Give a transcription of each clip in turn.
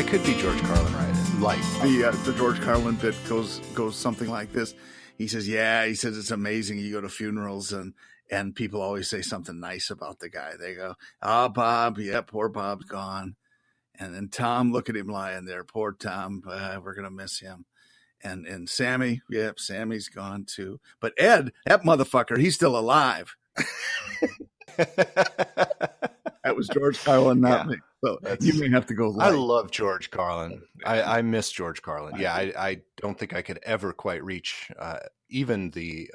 I could be George Carlin, right? The George Carlin bit goes something like this. He says, it's amazing. You go to funerals and people always say something nice about the guy. They go, Bob, poor Bob's gone. And then Tom, look at him lying there. Poor Tom, we're going to miss him. And Sammy, Sammy's gone too. But Ed, that motherfucker, he's still alive. That was George Carlin, not me. So you may have to go light. I love George Carlin. I miss George Carlin. Yeah, I don't think I could ever quite reach even the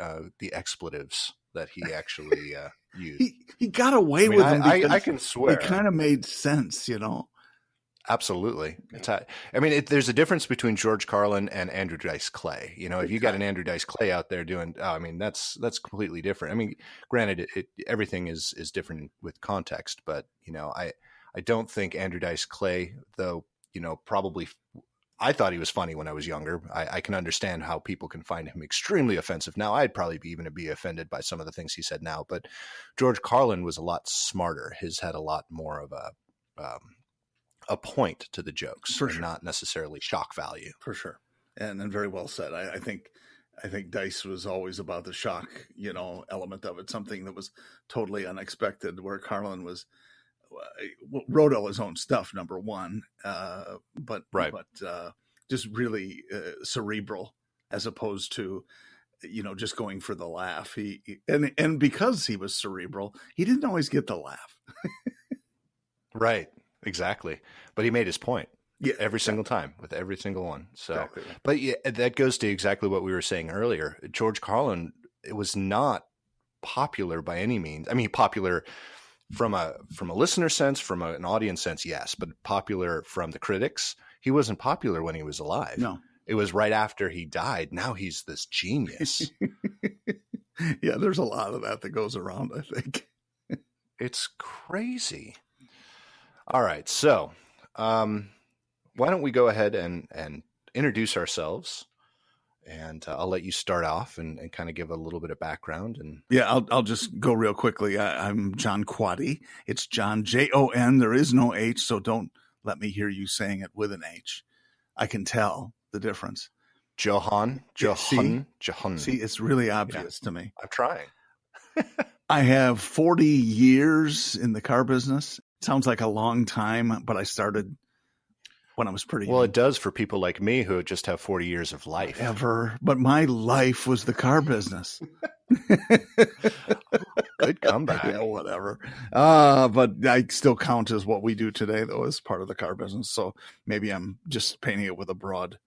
expletives that he actually used. He got away with them because I can swear. It kind of made sense, Absolutely. There's a difference between George Carlin and Andrew Dice Clay. If you got an Andrew Dice Clay out there doing, that's completely different. Granted, everything is different with context, but I don't think Andrew Dice Clay, though, probably, I thought he was funny when I was younger. I can understand how people can find him extremely offensive now. I'd probably be offended by some of the things he said now, but George Carlin was a lot smarter. His had a lot more of a point to the jokes, for sure, not necessarily shock value. For sure. And very well said. I think Dice was always about the shock, element of it, something that was totally unexpected, where Carlin wrote all his own stuff, number one, but just really cerebral, as opposed to, just going for the laugh. And because he was cerebral, he didn't always get the laugh. Right. Exactly. But he made his point every single time with every single one. So, exactly. But that goes to exactly what we were saying earlier. George Carlin, it was not popular by any means. Popular from a listener sense, from an audience sense, yes, but popular from the critics. He wasn't popular when he was alive. No, it was right after he died. Now he's this genius. Yeah, there's a lot of that goes around, I think. It's crazy. All right, so why don't we go ahead and introduce ourselves, and I'll let you start off and kind of give a little bit of background. And I'll just go real quickly. I'm Jon Quaddy. It's Jon, Jon. There is no H, so don't let me hear you saying it with an H. I can tell the difference. Johan. See, it's really obvious to me. I'm trying. I have 40 years in the car business. Sounds like a long time, but I started when I was pretty young. It does for people like me who just have 40 years of life. But my life was the car business. Good comeback. Yeah, whatever. But I still count as what we do today, though, as part of the car business. So maybe I'm just painting it with a broad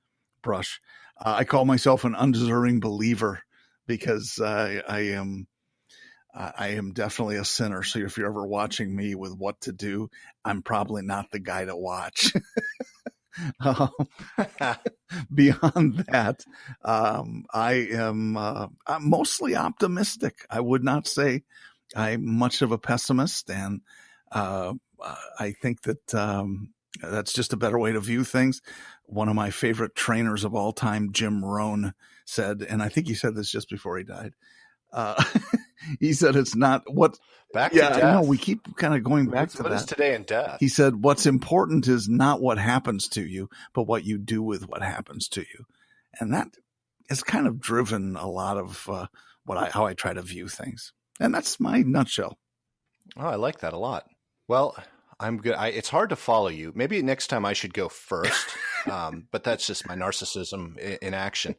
brush. I call myself an undeserving believer because I am definitely a sinner. So if you're ever watching me with what to do, I'm probably not the guy to watch. Beyond that, I'm mostly optimistic. I would not say I'm much of a pessimist. And I think that that's just a better way to view things. One of my favorite trainers of all time, Jim Rohn, said, and I think he said this just before he died, he said, it's not what back to death. No, we keep kind of going back to that. What is today and death? He said, what's important is not what happens to you, but what you do with what happens to you. And that has kind of driven a lot of how I try to view things. And that's my nutshell. Oh, I like that a lot. Well, I'm good. It's hard to follow you. Maybe next time I should go first. But that's just my narcissism in action.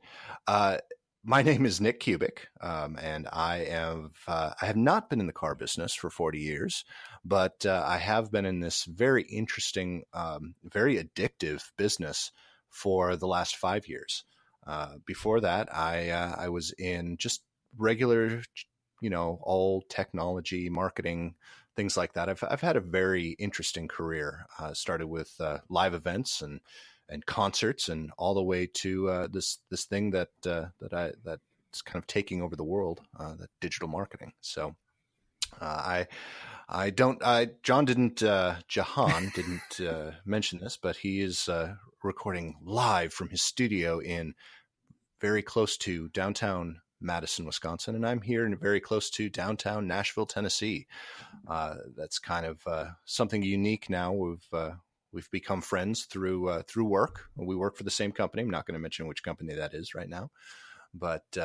My name is Nick Kubik, and I have not been in the car business for 40 years, but I have been in this very interesting, very addictive business for the last 5 years. Before that, I was in just regular, all technology, marketing, things like that. I've had a very interesting career. Started with live events and concerts, and all the way to this thing that's kind of taking over the world, that digital marketing. So Jahan didn't mention this, but he is recording live from his studio in very close to downtown Madison, Wisconsin, and I'm here in very close to downtown Nashville, Tennessee. That's kind of something unique now. we've become friends through work. We work for the same company. I'm not going to mention which company that is right now, but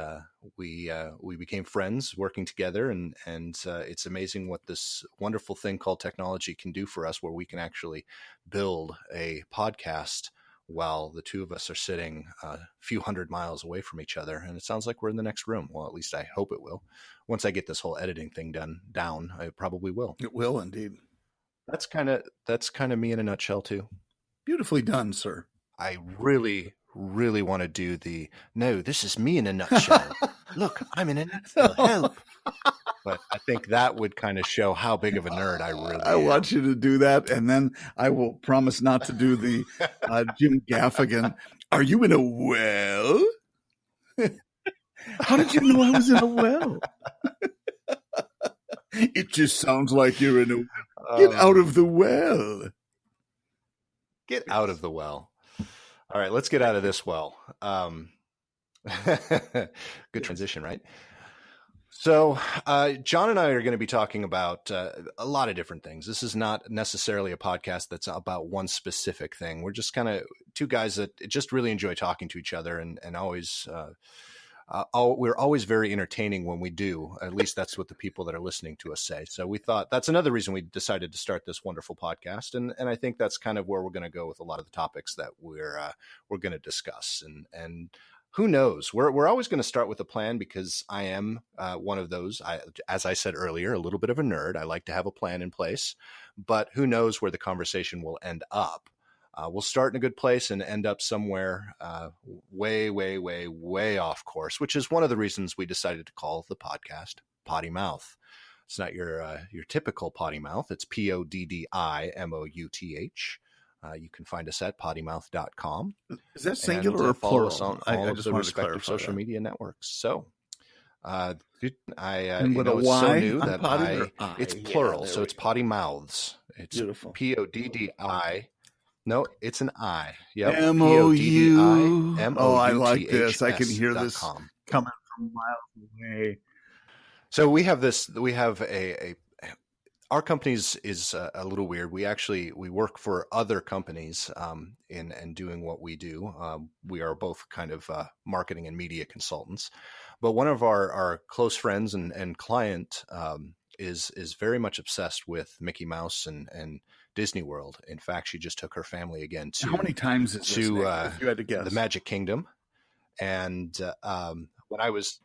we became friends working together, and it's amazing what this wonderful thing called technology can do for us, where we can actually build a podcast while the two of us are sitting a few hundred miles away from each other. And it sounds like we're in the next room. Well, at least I hope it will. Once I get this whole editing thing down, I probably will. It will indeed. That's kind of me in a nutshell too. Beautifully done, sir. I really want to do no, this is me in a nutshell. Look, I'm in a nutshell. Help. But I think that would kind of show how big of a nerd I really am. I want you to do that, and then I will promise not to do the Jim Gaffigan. Are you in a well? How did you know I was in a well? It just sounds like you're in a well. Get out of the well. Get out of the well. All right, let's get out of this well. Good transition, right? So Jon and I are going to be talking about a lot of different things. This is not necessarily a podcast that's about one specific thing. We're just kind of two guys that just really enjoy talking to each other, and always we're always very entertaining when we do. At least that's what the people that are listening to us say. So we thought that's another reason we decided to start this wonderful podcast, and I think that's kind of where we're going to go with a lot of the topics that we're going to discuss. And who knows? We're always going to start with a plan, because I am one of those. As I said earlier, a little bit of a nerd. I like to have a plan in place, but who knows where the conversation will end up? We'll start in a good place and end up somewhere way off course, which is one of the reasons we decided to call the podcast Potty Mouth. It's not your typical potty mouth. It's PODDIMOUTH. You can find us at poddymouth.com. Is that singular or plural? Us on all of the respective social media networks. So I with it's Y so new on that potty it's plural. So it's Potty Mouths. It's beautiful. PODDI. No, it's an I. Yep. MOU. PODDIMOUTHS. Oh, I like this. I can hear this coming from miles away. So we have this. We have our company's is a little weird. We work for other companies in doing what we do. We are both kind of marketing and media consultants. But one of our close friends and client is very much obsessed with Mickey Mouse and Disney World. In fact, she just took her family again to how many times is this, Nick, if you had to guess? The Magic Kingdom. And when I was,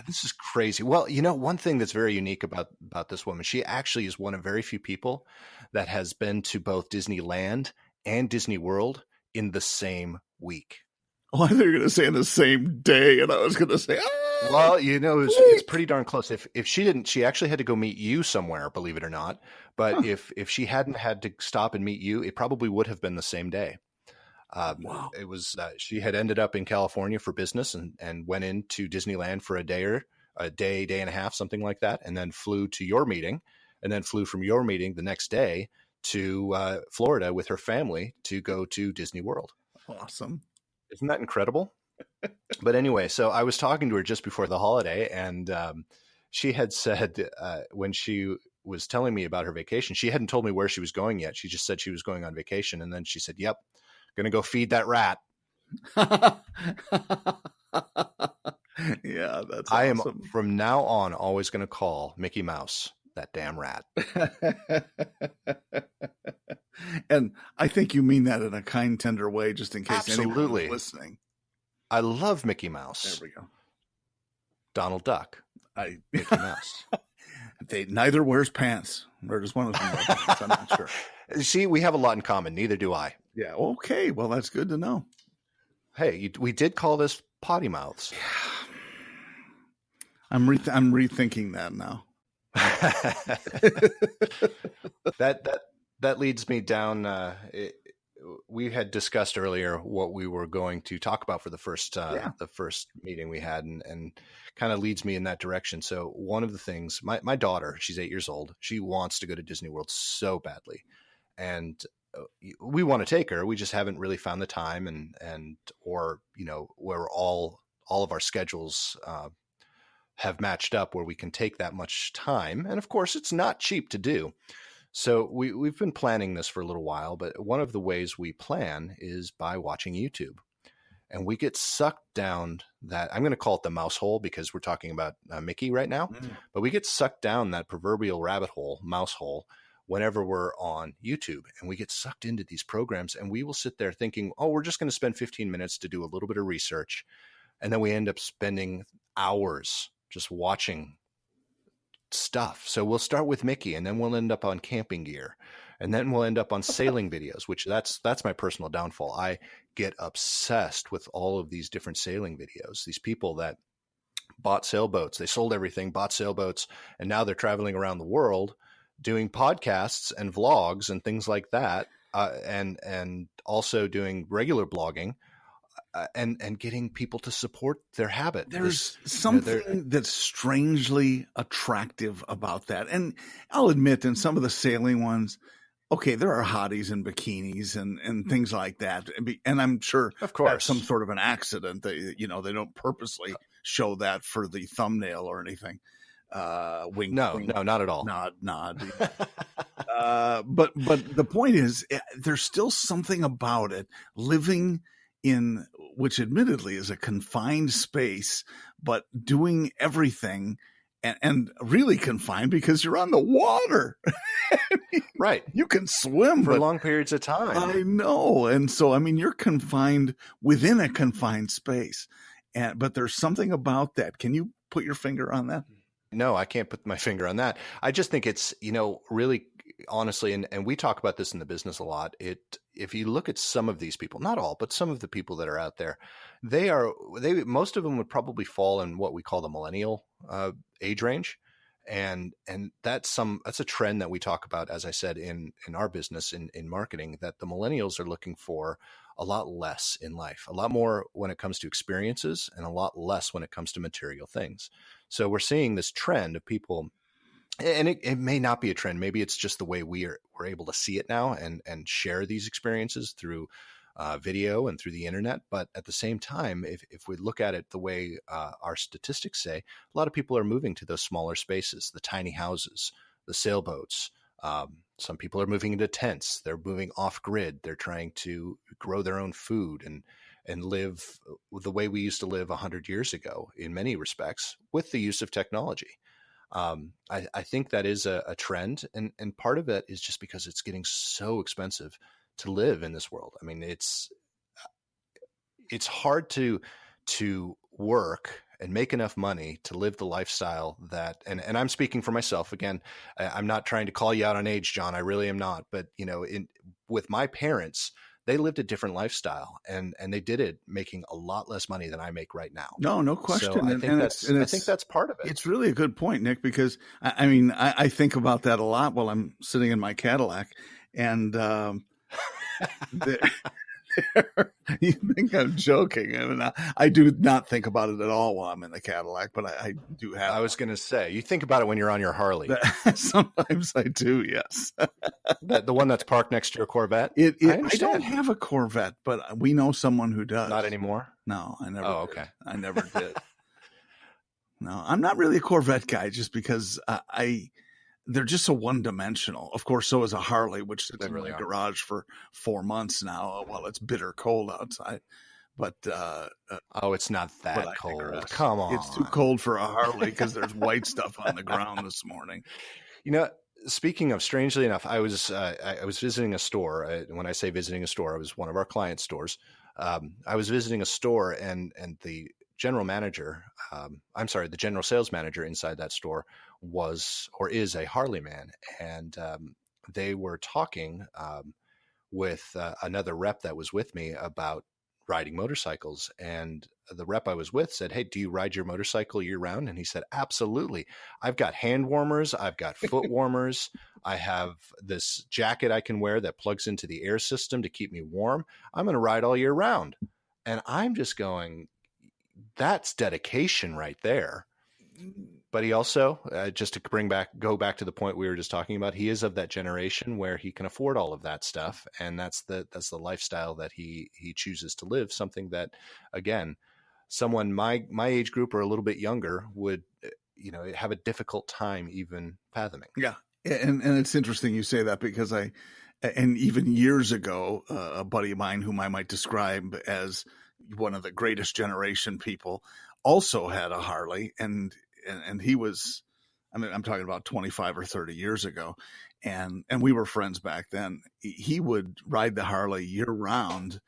this is crazy. Well, one thing that's very unique about this woman, she actually is one of very few people that has been to both Disneyland and Disney World in the same week. Oh, I thought you were going to say in the same day, and I was going to say, well, it's pretty darn close. If she didn't, she actually had to go meet you somewhere, believe it or not. But if she hadn't had to stop and meet you, it probably would have been the same day. Wow. It was she had ended up in California for business and went into Disneyland for a day and a half, something like that, and then flew to your meeting, and then flew from your meeting the next day to Florida with her family to go to Disney World. Awesome. Isn't that incredible? But anyway, so I was talking to her just before the holiday, and she had said when she was telling me about her vacation, she hadn't told me where she was going yet. She just said she was going on vacation. And then she said, yep, going to go feed that rat. Yeah, that's I awesome. am from now on always going to call Mickey Mouse that damn rat. And I think you mean that in a kind, tender way, just in case anyone is listening. I love Mickey Mouse. There we go. Donald Duck. Mickey Mouse. They neither wears pants. Or does one of them wear pants? I'm not sure. See, we have a lot in common. Neither do I. Yeah. Okay. Well, that's good to know. Hey, we did call this Potty Mouths. Yeah. I'm rethinking that now. That leads me down. We had discussed earlier what we were going to talk about for the first meeting we had, and kind of leads me in that direction. So one of the things, my daughter, she's 8 years old. She wants to go to Disney World so badly, and we want to take her. We just haven't really found the time or where all of our schedules have matched up where we can take that much time. And of course, it's not cheap to do. So we've been planning this for a little while, but one of the ways we plan is by watching YouTube. And we get sucked down that, I'm going to call it the mouse hole because we're talking about Mickey right now, but we get sucked down that proverbial rabbit hole, mouse hole, whenever we're on YouTube, and we get sucked into these programs, and we will sit there thinking, oh, we're just going to spend 15 minutes to do a little bit of research. And then we end up spending hours just watching stuff. So we'll start with Mickey, and then we'll end up on camping gear, and then we'll end up on sailing videos, which that's my personal downfall. I get obsessed with all of these different sailing videos. These people that bought sailboats, they sold everything, bought sailboats, and now they're traveling around the world doing podcasts and vlogs and things like that, and also doing regular blogging. And getting people to support their habit. There's something that's strangely attractive about that. And I'll admit, in some of the sailing ones, okay, there are hotties in bikinis and things like that. And I'm sure of course that's some sort of an accident. They don't purposely show that for the thumbnail or anything. Wink, no, wink, no, not at all. Nod. But the point is, there's still something about it living in, which admittedly is a confined space, but doing everything and really confined because you're on the water. Right. You can swim for long periods of time. I know. And so, I mean, you're confined within a confined space, but there's something about that. Can you put your finger on that? No, I can't put my finger on that. I just think it's, really honestly, and we talk about this in the business a lot. If you look at some of these people, not all, but some of the people that are out there, most of them would probably fall in what we call the millennial age range. And that's a trend that we talk about, as I said, in our business, in marketing, that the millennials are looking for a lot less in life, a lot more when it comes to experiences and a lot less when it comes to material things. So we're seeing this trend of people, and it may not be a trend. Maybe it's just the way we're able to see it now and share these experiences through video and through the internet. But at the same time, if we look at it the way our statistics say, a lot of people are moving to those smaller spaces, the tiny houses, the sailboats. Some people are moving into tents. They're moving off grid. They're trying to grow their own food and live the way we used to live 100 years ago in many respects with the use of technology. I think that is a trend. And part of it is just because it's getting so expensive to live in this world. I mean, it's hard to work and make enough money to live the lifestyle that, and I'm speaking for myself again. I'm not trying to call you out on age, John. I really am not. But with my parents, they lived a different lifestyle, and they did it making a lot less money than I make right now. No question. So I think that's part of it. It's really a good point, Nick, because I think about that a lot while I'm sitting in my Cadillac, and you think I'm joking. I mean, I do not think about it at all while I'm in the Cadillac, but I do have. I was going to say, you think about it when you're on your Harley. Sometimes I do, yes. The one that's parked next to your Corvette? I don't have a Corvette, but we know someone who does. Not anymore? No, I never Oh, did. okay. I never did. No, I'm not really a Corvette guy just because they're just so one-dimensional. Of course, so is a Harley, which sits in my garage for 4 months now while it's bitter cold outside. But it's not that cold. Come on. It's too cold for a Harley because there's white stuff on the ground this morning. Speaking of, strangely enough, I was visiting a store. When I say visiting a store, it was one of our client stores. I was visiting a store, and the general manager, the general sales manager inside that store was or is a Harley man. And they were talking with another rep that was with me about riding motorcycles. And the rep I was with said, "Hey, do you ride your motorcycle year round?" And he said, "Absolutely. I've got hand warmers. I've got foot warmers. I have this jacket I can wear that plugs into the air system to keep me warm. I'm going to ride all year round." And I'm just going, that's dedication right there. But he also, just to go back to the point we were just talking about, he is of that generation where he can afford all of that stuff, and that's the lifestyle that he chooses to live. Something that, again, someone my age group or a little bit younger would, have a difficult time even fathoming. Yeah, And it's interesting you say that, because and even years ago, a buddy of mine whom I might describe as one of the greatest generation people also had a Harley, and he was, I mean, I'm talking about 25 or 30 years ago, and we were friends back then. He would ride the Harley year round,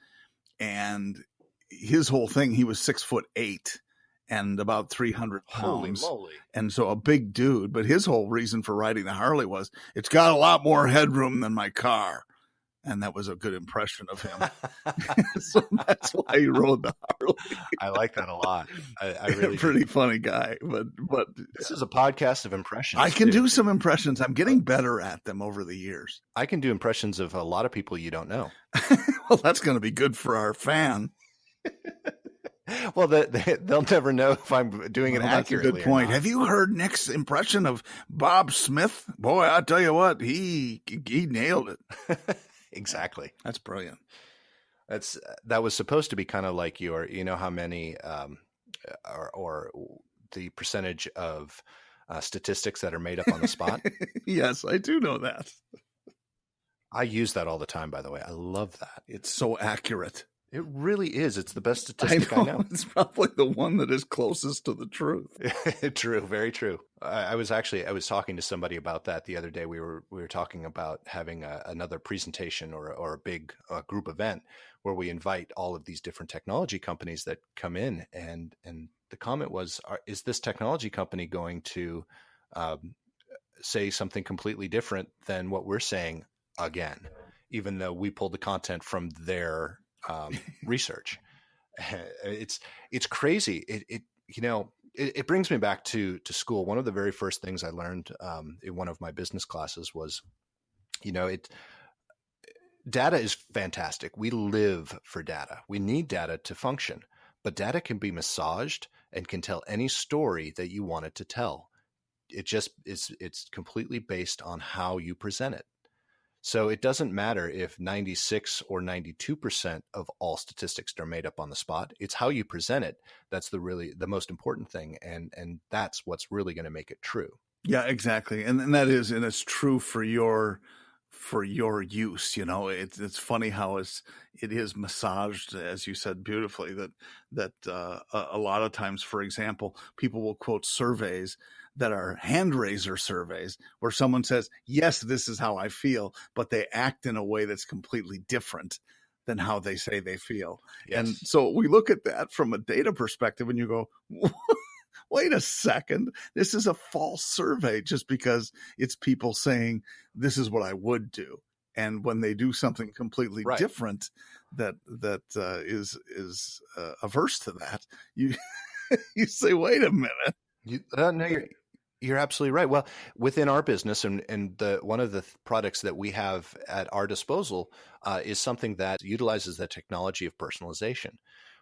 and his whole thing, he was 6'8" and about 300 pounds. Holy moly. And so a big dude, but his whole reason for riding the Harley was, it's got a lot more headroom than my car. And that was a good impression of him. So that's why he rode the Harley. I like that a lot. I really pretty funny guy, but this is a podcast of impressions. I can do some impressions. I'm getting better at them over the years. I can do impressions of a lot of people you don't know. Well, that's going to be good for our fan. Well, they'll never know if I'm doing it accurately. That's a good point. Have you heard Nick's impression of Bob Smith? Boy, I'll tell you what, he nailed it. Exactly. That's brilliant. That was supposed to be kind of like your, how many, or the percentage of statistics that are made up on the spot. Yes, I do know that. I use that all the time, by the way. I love that. It's so accurate. It really is. It's the best statistic I know. It's probably the one that is closest to the truth. True. Very true. I was talking to somebody about that the other day. We were talking about having another presentation or a big group event where we invite all of these different technology companies that come in. And the comment was, is this technology company going to say something completely different than what we're saying again, even though we pulled the content from their research? It's crazy. It brings me back to school. One of the very first things I learned in one of my business classes was, data is fantastic. We live for data. We need data to function, but data can be massaged and can tell any story that you want it to tell. It just it's completely based on how you present it. So it doesn't matter if 96 or 92% of all statistics are made up on the spot. It's how you present it. That's the most important thing. And that's what's really going to make it true. Yeah, exactly. And it's true for your use. It's funny how it is massaged, as you said beautifully, that a lot of times, for example, people will quote surveys that are hand raiser surveys where someone says, yes, this is how I feel, but they act in a way that's completely different than how they say they feel. Yes. And so we look at that from a data perspective and you go, wait a second, this is a false survey just because it's people saying this is what I would do. And when they do something completely different that is averse to that, you say, wait a minute. You're absolutely right. Well, within our business and one of the products that we have at our disposal is something that utilizes the technology of personalization,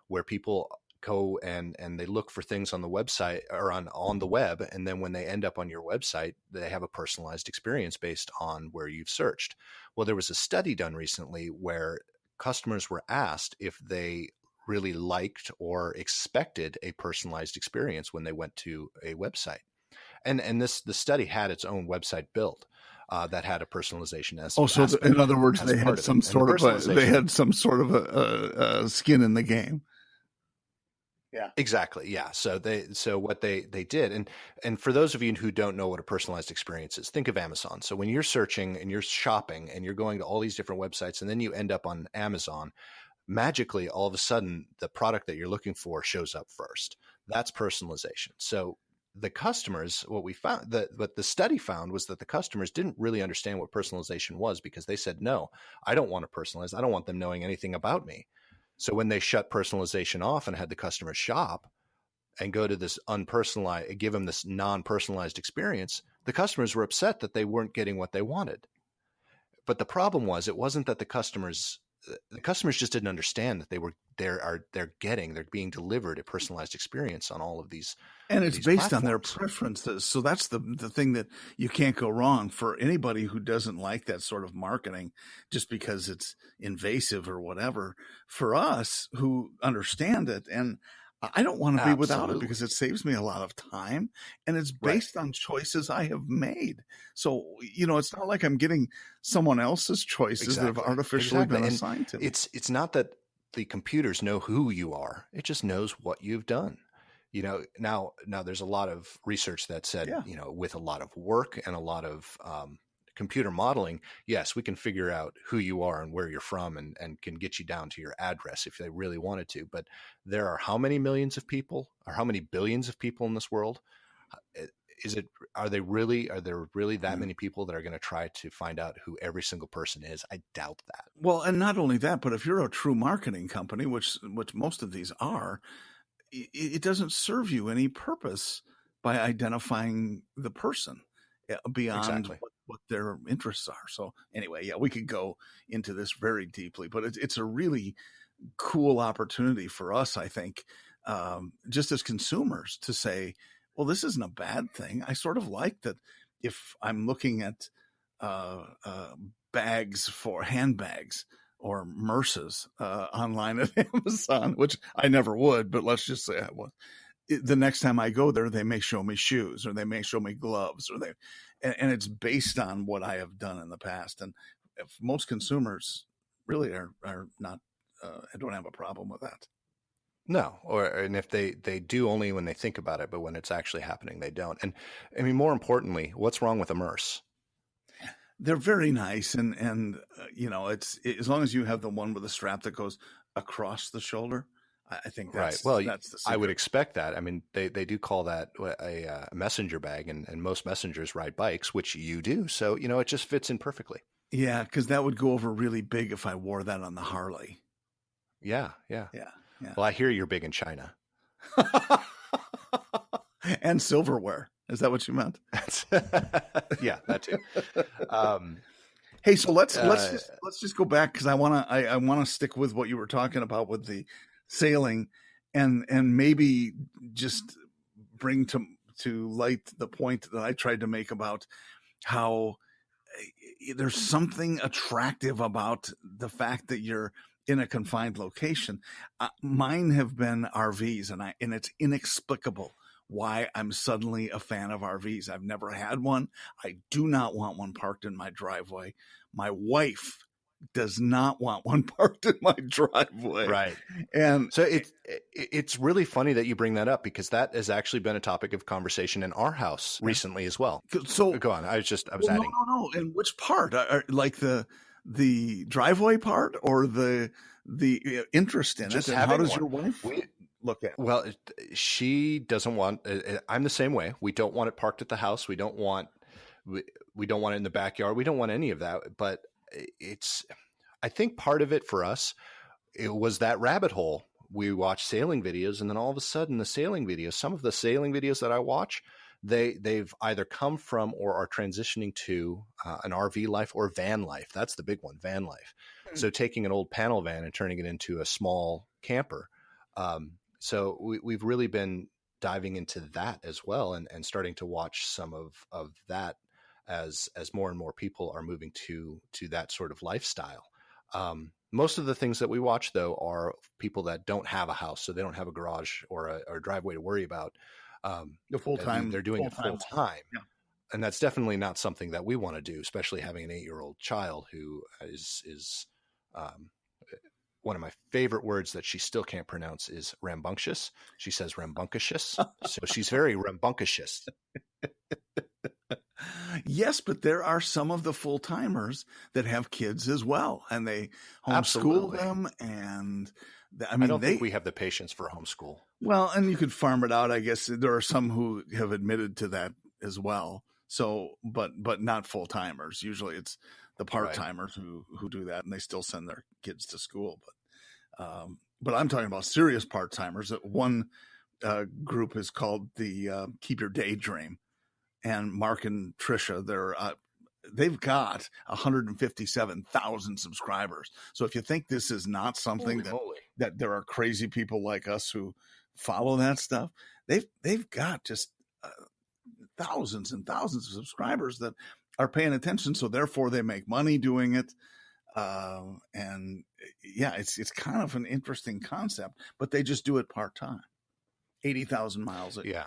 where people go and they look for things on the website or on the web. And then when they end up on your website, they have a personalized experience based on where you've searched. Well, there was a study done recently where customers were asked if they really liked or expected a personalized experience when they went to a website. And the study had its own website built that had a personalization as in other words, they had some sort of a skin in the game. Yeah, exactly. Yeah. So what they did, and for those of you who don't know what a personalized experience is, think of Amazon. So when you're searching and you're shopping and you're going to all these different websites, and then you end up on Amazon, magically, all of a sudden, the product that you're looking for shows up first. That's personalization. So the customers, what the study found was that the customers didn't really understand what personalization was, because they said, no, I don't want to personalize. I don't want them knowing anything about me. So when they shut personalization off and had the customer shop and go to this unpersonalized, give them this non-personalized experience, the customers were upset that they weren't getting what they wanted. But the problem was, it wasn't that the customers just didn't understand that they're being delivered a personalized experience on all of these. And it's based on their preferences. So that's the thing that you can't go wrong for anybody who doesn't like that sort of marketing just because it's invasive or whatever. For us who understand it, and I don't want to be without it Absolutely. because it saves me a lot of time, and it's Right. based on choices I have made. So, it's not like I'm getting someone else's choices that have Exactly. artificially Exactly. been And assigned to me. it's not that the computers know who you are. It just knows what you've done. Now there's a lot of research that said, Yeah. with a lot of work and a lot of computer modeling, yes, we can figure out who you are and where you're from and can get you down to your address if they really wanted to. But there are how many millions of people or how many billions of people in this world? Are there really that many people that are going to try to find out who every single person is? I doubt that. Well, and not only that, but if you're a true marketing company, which most of these are, it doesn't serve you any purpose by identifying the person beyond Exactly. what their interests are. So anyway, yeah, we could go into this very deeply, but it's a really cool opportunity for us, I think, just as consumers to say, well, this isn't a bad thing. I sort of like that if I'm looking at handbags or Merces online at Amazon, which I never would, but let's just say I was. The next time I go there, they may show me shoes or they may show me gloves and it's based on what I have done in the past. And if most consumers really are not, I don't have a problem with that. No, and if they do only when they think about it, but when it's actually happening, they don't. And I mean, more importantly, what's wrong with a Merce? They're very nice, and it's as long as you have the one with the strap that goes across the shoulder. I think Right. that's Well, that's the I would secret. expect that. I mean, they do call that a messenger bag, and most messengers ride bikes, which you do. So, it just fits in perfectly. Yeah, because that would go over really big if I wore that on the Harley. Yeah. Yeah. Yeah, yeah. Well, I hear you're big in China. And silverware. Is that what you meant? Yeah, that too. Hey, so let's just go back because I wanna stick with what you were talking about with the sailing, and maybe just bring to light the point that I tried to make about how there's something attractive about the fact that you're in a confined location. Mine have been RVs, and it's inexplicable why I'm suddenly a fan of RVs. I've never had one. I do not want one parked in my driveway. My wife does not want one parked in my driveway. Right. And so it's really funny that you bring that up because that has actually been a topic of conversation in our house recently as well. So go on. I was adding. No. And which part? Like the driveway part or the interest in Just it? And how does one. your wife look at it? Well, she doesn't want. I'm the same way. We don't want it parked at the house. We don't want it in the backyard. We don't want any of that. But I think part of it for us, it was that rabbit hole. We watch sailing videos, and then all of a sudden, some of the sailing videos that I watch, they've either come from or are transitioning to an RV life or van life. That's the big one, van life. So taking an old panel van and turning it into a small camper. So we've really been diving into that as well, and starting to watch some of that as more and more people are moving to that sort of lifestyle. Most of the things that we watch, though, are people that don't have a house, so they don't have a garage or a driveway to worry about. The full time. They're doing it full time. Yeah. And that's definitely not something that we want to do, especially having an 8-year-old child who is one of my favorite words that she still can't pronounce is rambunctious. She says rambunctious. So she's very rambunctious. Yes, but there are some of the full timers that have kids as well, and they homeschool them. And I don't think we have the patience for homeschool. Well, and you could farm it out. I guess there are some who have admitted to that as well. So, but not full timers. Usually, it's the part timers who do that, and they still send their kids to school. But I'm talking about serious part timers. One group is called the Keep Your Daydream. And Mark and Trisha, they've got 157,000 subscribers. So if you think this is not something that there are crazy people like us who follow that stuff, they've got just thousands and thousands of subscribers that are paying attention. So therefore, they make money doing it. And yeah, it's kind of an interesting concept, but they just do it part time. 80,000 miles. Yeah.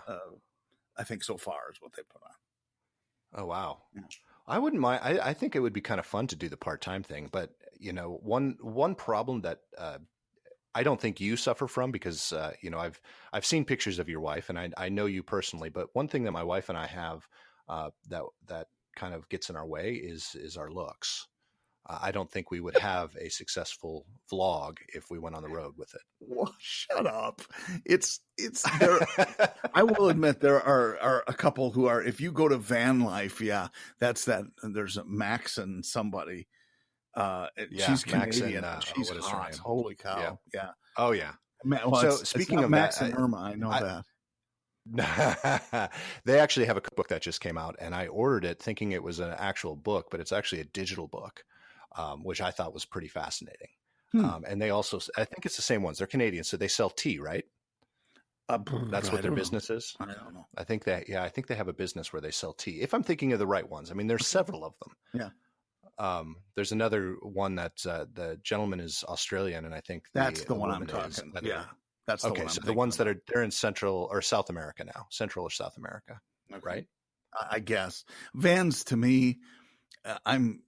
I think so far is what they put on. Oh, wow. Yeah. I wouldn't mind. I think it would be kind of fun to do the part-time thing, but one problem that I don't think you suffer from, because I've seen pictures of your wife and I know you personally, but one thing that my wife and I have that kind of gets in our way is our looks. I don't think we would have a successful vlog if we went on the road with it. Well, shut up. It's there. I will admit there are a couple who are, if you go to van life, yeah, that's that. There's a Max and somebody. She's Canadian. And, she's hot. Holy cow. Yeah. Oh yeah. Well, so speaking of Max that, and Irma, I know that. They actually have a cookbook that just came out, and I ordered it thinking it was an actual book, but it's actually a digital book, which I thought was pretty fascinating. And they also, I think it's the same ones. They're Canadian, so they sell tea, right? That's what their business is. I don't know. I think they have a business where they sell tea. If I'm thinking of the right ones, I mean, there's several of them. Yeah. There's another one that the gentleman is Australian, and I think that's the one I'm talking. Yeah, that's the one. Okay, so the ones that they're in Central or South America now, Central or South America, right? I guess vans to me. I'm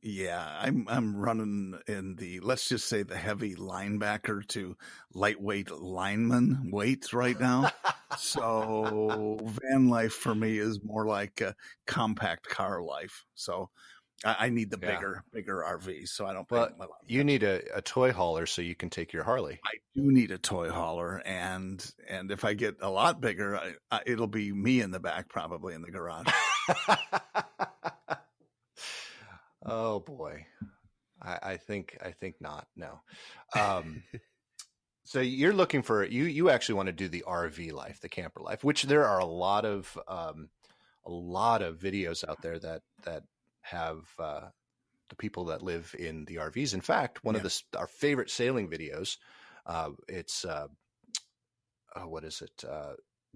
running in the, let's just say, the heavy linebacker to lightweight lineman weights right now. So van life for me is more like a compact car life. So I need the bigger RV. So I don't. Well, you need a toy hauler so you can take your Harley. I do need a toy hauler, and if I get a lot bigger, it'll be me in the back, probably in the garage. Oh boy, I think not. No. So you're looking for you actually want to do the RV life, the camper life, which there are a lot of videos out there that have the people that live in the RVs. In fact, one of our favorite sailing videos, it's what is it?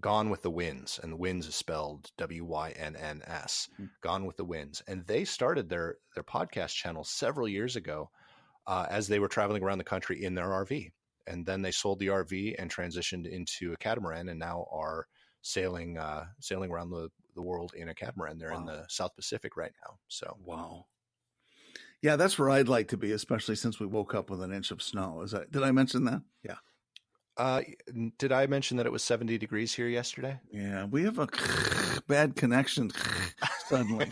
Gone with the Winds, and the Winds is spelled WYNNS. Gone with the Winds, and they started their podcast channel several years ago as they were traveling around the country in their RV, and then they sold the RV and transitioned into a catamaran, and now are sailing around the world in a catamaran. They're in the South Pacific right now. So yeah, that's where I'd like to be, especially since we woke up with an inch of snow. Did I mention that? Yeah. Did I mention that it was 70 degrees here yesterday? Yeah, we have a bad connection suddenly.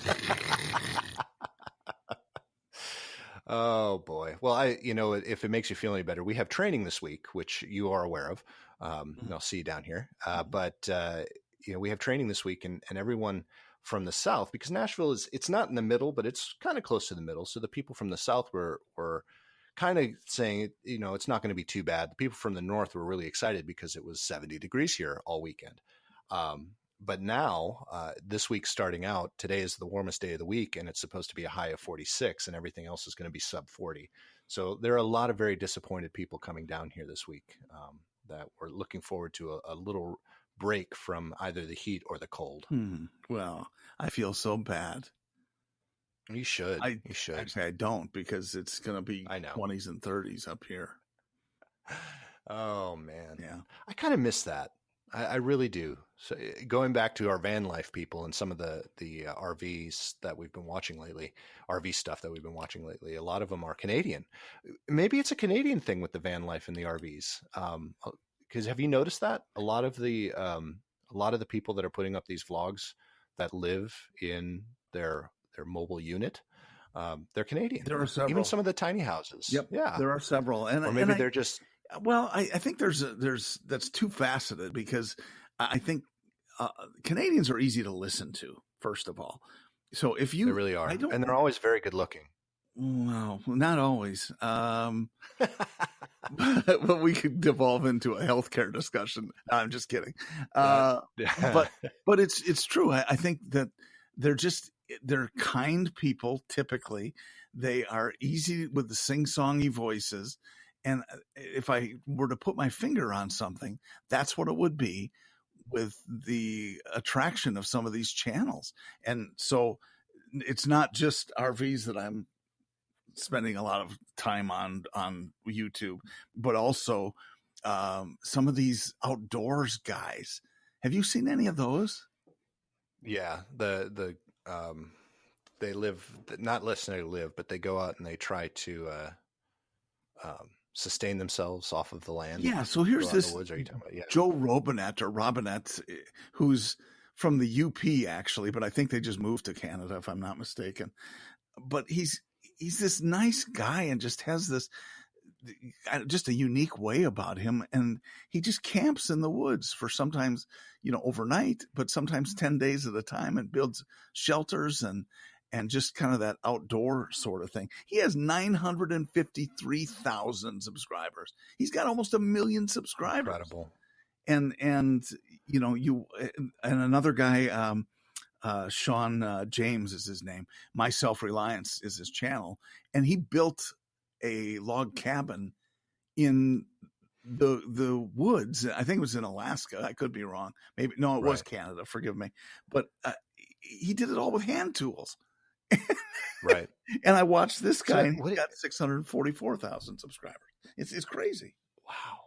Oh boy. Well, if it makes you feel any better, we have training this week, which you are aware of. And I'll see you down here. But we have training this week, and everyone from the South, because Nashville it's not in the middle, but it's kind of close to the middle. So the people from the South were kind of saying, it's not going to be too bad. The people from the North were really excited because it was 70 degrees here all weekend. But now, this week starting out, today is the warmest day of the week, and it's supposed to be a high of 46, and everything else is going to be sub 40. So there are a lot of very disappointed people coming down here this week that were looking forward to a little break from either the heat or the cold. Well, I feel so bad. You should. You should. Actually, I don't, because it's going to be 20s and 30s up here. Oh, man. Yeah. I kind of miss that. I really do. So going back to our van life people and some of the RVs that we've been watching lately, RV stuff that we've been watching lately, a lot of them are Canadian. Maybe it's a Canadian thing with the van life and the RVs. Because have you noticed that a lot of the people that are putting up these vlogs that live in their mobile unit, they're Canadian. There are several. Even some of the tiny houses. Yep. Yeah. There are several. Or maybe they're just... Well, I think that's two faceted, because I think Canadians are easy to listen to, first of all. So if you... They really are. And they're always very good looking. Well, not always. But we could devolve into a healthcare discussion. I'm just kidding. But it's true. I think that they're kind people. Typically, they are easy with the sing-songy voices. And if I were to put my finger on something, that's what it would be with the attraction of some of these channels. And so it's not just RVs that I'm spending a lot of time on YouTube, but also some of these outdoors guys. Have you seen any of those? Yeah, they live, not necessarily live, but they go out and they try to sustain themselves off of the land. Yeah. So here's this woods, are you talking about? Yeah. Joe Robinette, who's from the UP actually, but I think they just moved to Canada if I'm not mistaken. But he's this nice guy and just has this just a unique way about him, and he just camps in the woods for sometimes overnight, but sometimes 10 days at a time, and builds shelters and just kind of that outdoor sort of thing. He has 953,000 subscribers. He's got almost 1 million subscribers. Incredible. And another guy, Sean James is his name. My Self-Reliance is his channel, and he built a log cabin in the woods. I think it was in Alaska. I could be wrong. Maybe no, it was Canada. Forgive me. But he did it all with hand tools. Right. And I watched this guy, and he got 644,000 subscribers. It's crazy. Wow.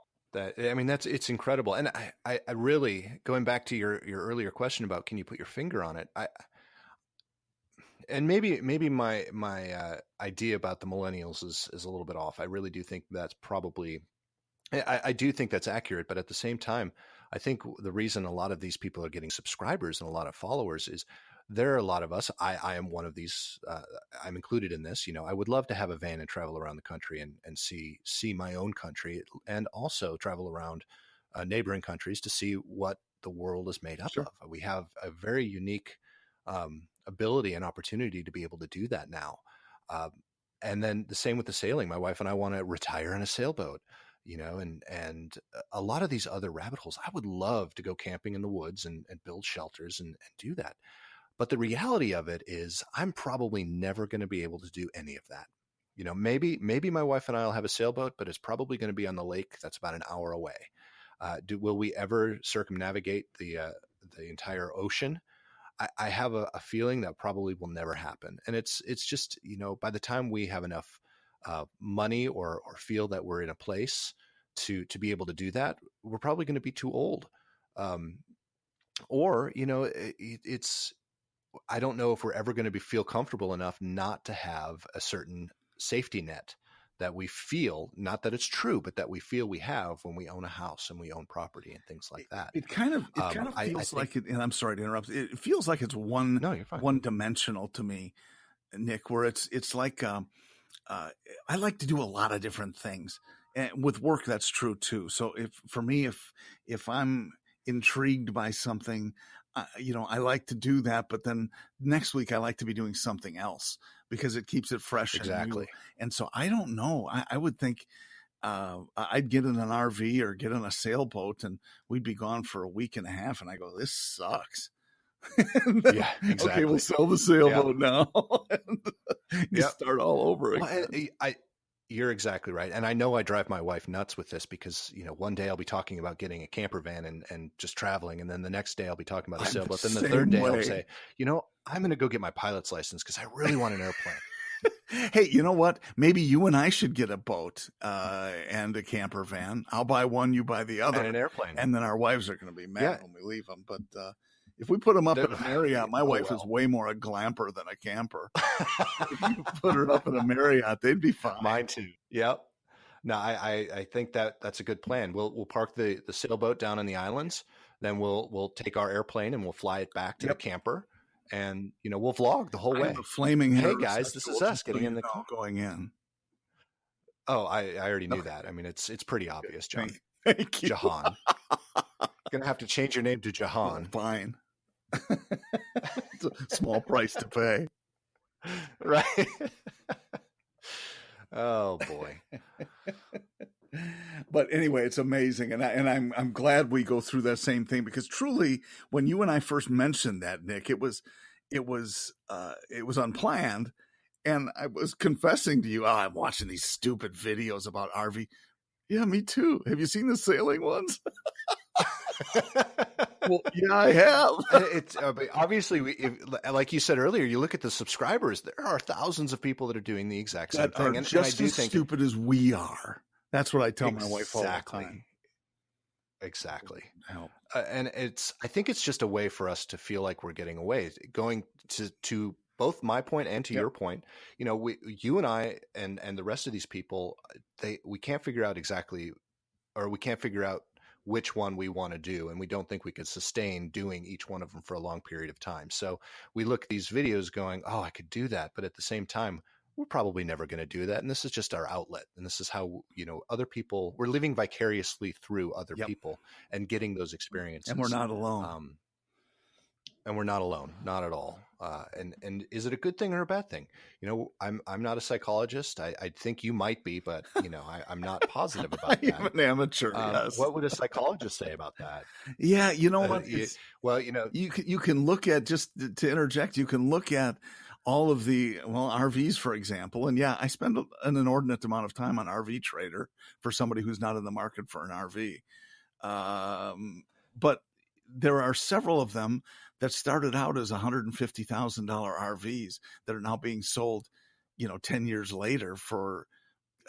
It's incredible. And I really, going back to your earlier question about, can you put your finger on it? And maybe my idea about the millennials is a little bit off. I really do think that's probably, I do think that's accurate, but at the same time, I think the reason a lot of these people are getting subscribers and a lot of followers is there are a lot of us. I am one of these. I'm included in this. I would love to have a van and travel around the country and see my own country, and also travel around neighboring countries to see what the world is made up of. We have a very unique ability and opportunity to be able to do that now. And then the same with the sailing. My wife and I want to retire in a sailboat, and a lot of these other rabbit holes. I would love to go camping in the woods and build shelters and do that. But the reality of it is I'm probably never going to be able to do any of that. Maybe my wife and I will have a sailboat, but it's probably going to be on the lake that's about an hour away. Will we ever circumnavigate the entire ocean? I have a feeling that probably will never happen. And it's just, by the time we have enough money or feel that we're in a place to be able to do that, we're probably going to be too old. I don't know if we're ever going to feel comfortable enough not to have a certain safety net that we feel, not that it's true, but that we feel we have when we own a house and we own property and things like that. It kind of feels like it, and I'm sorry to interrupt. It feels like it's one dimensional to me, Nick, where it's like, I like to do a lot of different things, and with work, that's true too. So if I'm intrigued by something, I like to do that, but then next week I like to be doing something else because it keeps it fresh. Exactly. And so I don't know. I would think I'd get in an RV or get on a sailboat and we'd be gone for a week and a half. And I go, this sucks. Yeah, exactly. Okay, we'll sell the sailboat now. And start all over again. Well, you're exactly right. And I know I drive my wife nuts with this because, one day I'll be talking about getting a camper van and just traveling. And then the next day I'll be talking about a sailboat. Then the third day I'll say, I'm going to go get my pilot's license because I really want an airplane. Hey, you know what? Maybe you and I should get a boat and a camper van. I'll buy one, you buy the other. And an airplane. And then our wives are going to be mad when we leave them. But if we put them up at a Marriott, my wife is way more a glamper than a camper. If you put her up in a Marriott, they'd be fine. Mine too. Yep. No, I think that's a good plan. We'll park the sailboat down in the islands. Then we'll take our airplane and we'll fly it back to the camper. And, we'll vlog the whole way. Flaming hey guys, this is us getting in the car. Going in. Oh, I already knew that. I mean, it's pretty obvious, John. Thank you. Jahan. Going to have to change your name to Jahan. Oh, fine. It's a small price to pay. Right. Oh boy. But anyway, it's amazing. And I'm glad we go through that same thing, because truly when you and I first mentioned that, Nick, it was unplanned. And I was confessing to you, I'm watching these stupid videos about RV. Yeah, me too. Have you seen the sailing ones? Well, yeah, I have. It's obviously, like you said earlier, you look at the subscribers. There are thousands of people that are doing the exact same thing, and just as stupid as we are. That's what I tell my wife all the time. Exactly. help. And I think it's just a way for us to feel like we're getting away. Going to both my point and to Yep. your point, you and I and the rest of these people, we can't figure out exactly, or we can't figure out which one we want to do. And we don't think we could sustain doing each one of them for a long period of time. So we look at these videos going, oh, I could do that. But at the same time, we're probably never going to do that. And this is just our outlet. And this is how, other people, we're living vicariously through other Yep. people and getting those experiences. And we're not alone. And we're not alone, not at all. And is it a good thing or a bad thing? I'm not a psychologist. I think you might be, but I'm not positive about that. I'm an amateur. Yes. What would a psychologist say about that? Yeah, you know what? You can look at, just to interject, you can look at all of the RVs, for example, and yeah, I spend an inordinate amount of time on RV Trader for somebody who's not in the market for an RV, but there are several of them that started out as $150,000 RVs that are now being sold, 10 years later for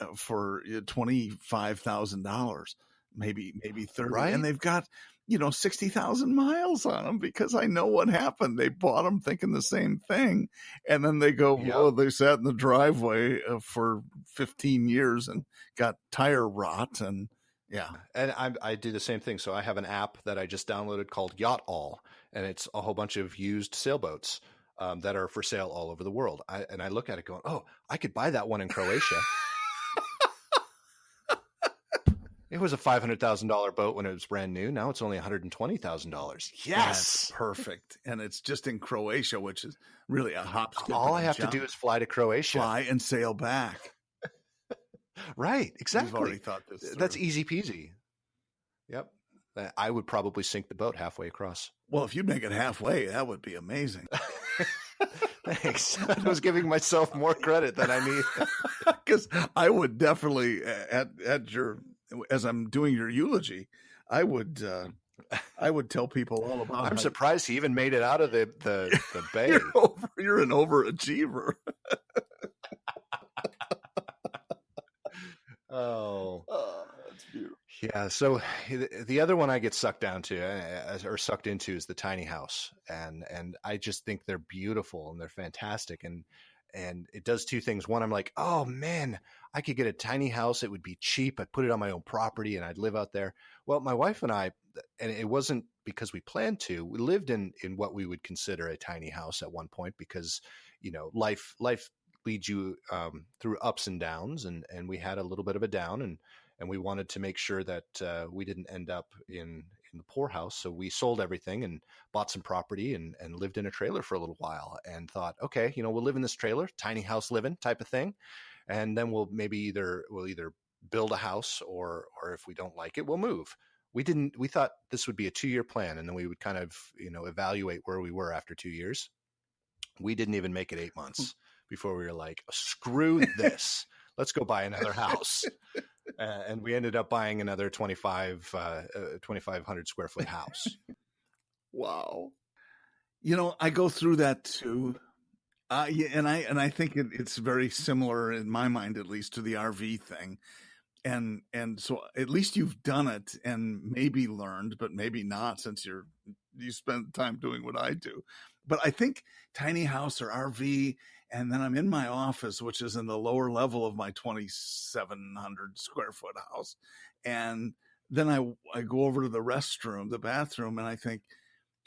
$25,000, maybe 30, right? And they've got 60,000 miles on them, because I know what happened. They bought them thinking the same thing, and then they go, "Whoa!" They sat in the driveway for 15 years and got tire rot, and yeah. And I do the same thing. So I have an app that I just downloaded called Yacht All, and it's a whole bunch of used sailboats that are for sale all over the world. I look at it going, oh, I could buy that one in Croatia. It was a $500,000 boat when it was brand new. Now it's only $120,000. Yes, that's perfect. And it's just in Croatia, which is really a hop, skip, all I have to do is fly to Croatia, fly and sail back. Right, exactly. We've already thought this through. That's easy peasy. Yep. I would probably sink the boat halfway across. Well, if you'd make it halfway, that would be amazing. Thanks. I was giving myself more credit than I need. Because I would definitely, as I'm doing your eulogy, I would tell people all about it. I'm surprised he even made it out of the bay. You're an overachiever. Oh, that's beautiful. Yeah. So the other one I get sucked into is the tiny house, and I just think they're beautiful and they're fantastic, and it does two things. One, I'm like, oh man, I could get a tiny house. It would be cheap. I'd put it on my own property and I'd live out there. Well, my wife and I, and it wasn't because we planned to. We lived in what we would consider a tiny house at one point, because life leads you through ups and downs, and we had a little bit of a down, and we wanted to make sure that we didn't end up in the poorhouse. So we sold everything and bought some property and lived in a trailer for a little while, and thought, okay, we'll live in this trailer, tiny house living type of thing, and then we'll either build a house, or if we don't like it, we'll move. We thought this would be a 2-year plan, and then we would kind of evaluate where we were after 2 years. We didn't even make it 8 months before we were like, screw this. Let's go buy another house. And we ended up buying another 2,500 square foot house. Wow. I go through that too. And I think it's very similar, in my mind, at least, to the RV thing. And so at least you've done it and maybe learned, but maybe not, since you spend time doing what I do. But I think tiny house or RV, and then I'm in my office, which is in the lower level of my 2,700 square foot house. And then I go over to the restroom, the bathroom, and I think,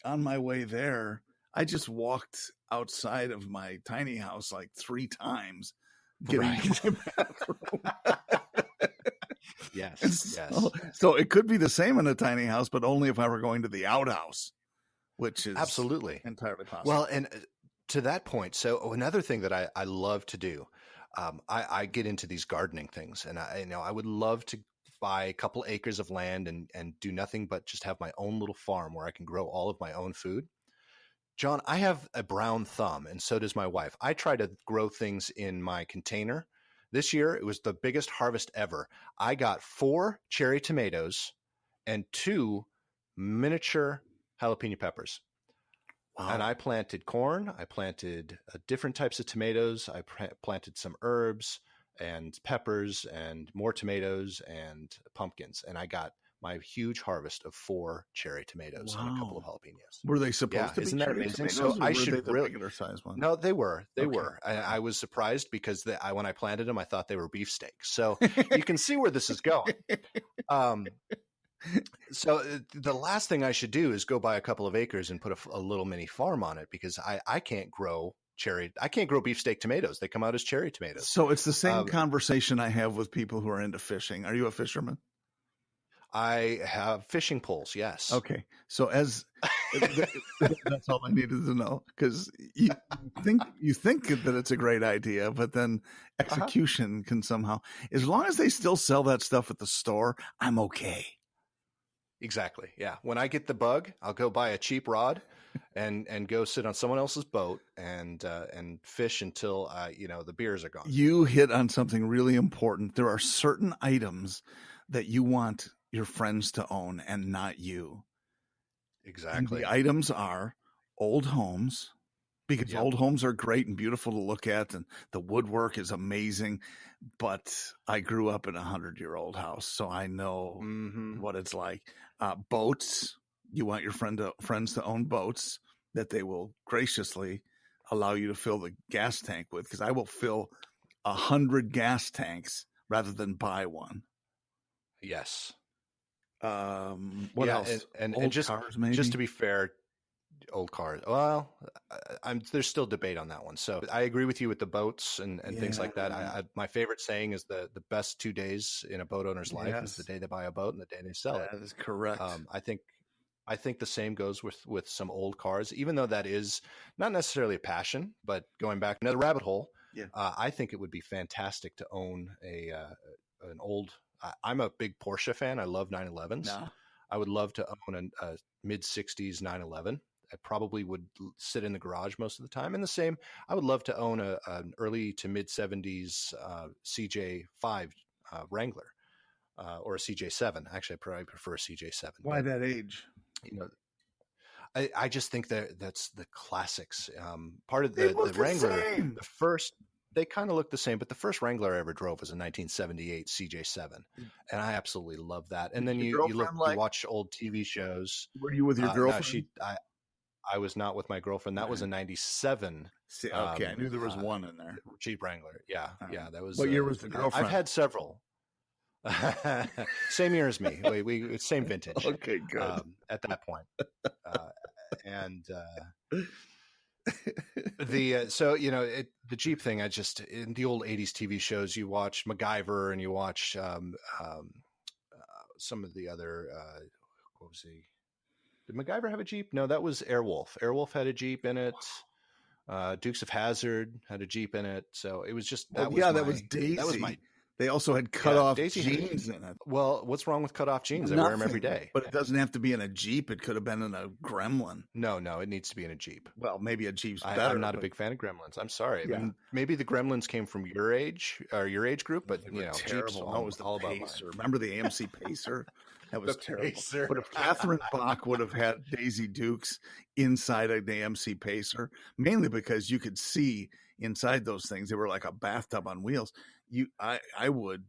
on my way there, I just walked outside of my tiny house like 3 times getting to my bathroom. Yes. So it could be the same in a tiny house, but only if I were going to the outhouse, which is absolutely entirely possible. Well, and to that point, so another thing that I love to do, I get into these gardening things, and I would love to buy a couple acres of land and do nothing but just have my own little farm where I can grow all of my own food. Jon, I have a brown thumb, and so does my wife. I try to grow things in my container. This year, it was the biggest harvest ever. I got 4 cherry tomatoes and 2 miniature jalapeno peppers. Wow. And I planted corn. I planted different types of tomatoes. I planted some herbs and peppers and more tomatoes and pumpkins. And I got my huge harvest of 4 cherry tomatoes and a couple of jalapenos. Were they supposed to be isn't that cherry amazing? tomatoes, So or I were should they the really regular size ones? no, they were. They Okay. were. I was surprised because when I planted them, I thought they were beefsteak. So you can see where this is going. So the last thing I should do is go buy a couple of acres and put a little mini farm on it, because I can't grow beefsteak tomatoes. They come out as cherry tomatoes. So it's the same conversation I have with people who are into fishing. Are you a fisherman? I have fishing poles. Yes. Okay. So that's all I needed to know, because you think that it's a great idea, but then execution can somehow, as long as they still sell that stuff at the store, I'm okay. Exactly. Yeah. When I get the bug, I'll go buy a cheap rod and go sit on someone else's boat and fish until the beers are gone. You hit on something really important. There are certain items that you want your friends to own and not you. Exactly. And the items are old homes, because old homes are great and beautiful to look at, and the woodwork is amazing. But I grew up in a 100-year-old house, so I know what it's like. Boats. You want your friends to own boats that they will graciously allow you to fill the gas tank with, because I will fill 100 gas tanks rather than buy one. Yes. What else? And just cars, maybe? Just to be fair, old cars. Well, there's still debate on that one. So I agree with you with the boats and things like that. My favorite saying is the best 2 days in a boat owner's life is the day they buy a boat and the day they sell it. That is correct. I think the same goes with some old cars, even though that is not necessarily a passion. But going back another rabbit hole, I think it would be fantastic to own an old. I'm a big Porsche fan. I love 911s. No. I would love to own a mid-60s 911. I probably would sit in the garage most of the time. And the same, I would love to own an early to mid-70s CJ5 Wrangler or a CJ7. Actually, I probably prefer a CJ7. Why that age? I just think that's the classics. Part of the Wrangler, the first. They kind of look the same, but the first Wrangler I ever drove was a 1978 CJ7, and I absolutely love that. And then you watch old TV shows. Were you with your girlfriend? No, I was not with my girlfriend. That was a 97. Okay, I knew there was one in there. Jeep Wrangler. Yeah, that was. What year was the girlfriend? I've had several. Same year as me. We same vintage. Okay, good. At that point, and. The Jeep thing, in the old 80s TV shows, you watch MacGyver and you watch some of the other what was he? Did MacGyver have a Jeep? No, that was Airwolf. Airwolf had a Jeep in it. Dukes of Hazzard had a Jeep in it. So it was just that was Daisy. That was my. They also had cut-off jeans in it. Well, what's wrong with cut-off jeans? I wear them every day. But it doesn't have to be in a Jeep. It could have been in a Gremlin. No, it needs to be in a Jeep. Well, maybe a Jeep's better. I'm not a big fan of Gremlins. I'm sorry. Yeah. I mean, maybe the Gremlins came from your age or your age group, but Jeeps was all about Pacer. Remember the AMC Pacer? That was terrible. Pacer. But if Catherine Bach would have had Daisy Dukes inside an AMC Pacer, mainly because you could see inside those things, they were like a bathtub on wheels. I would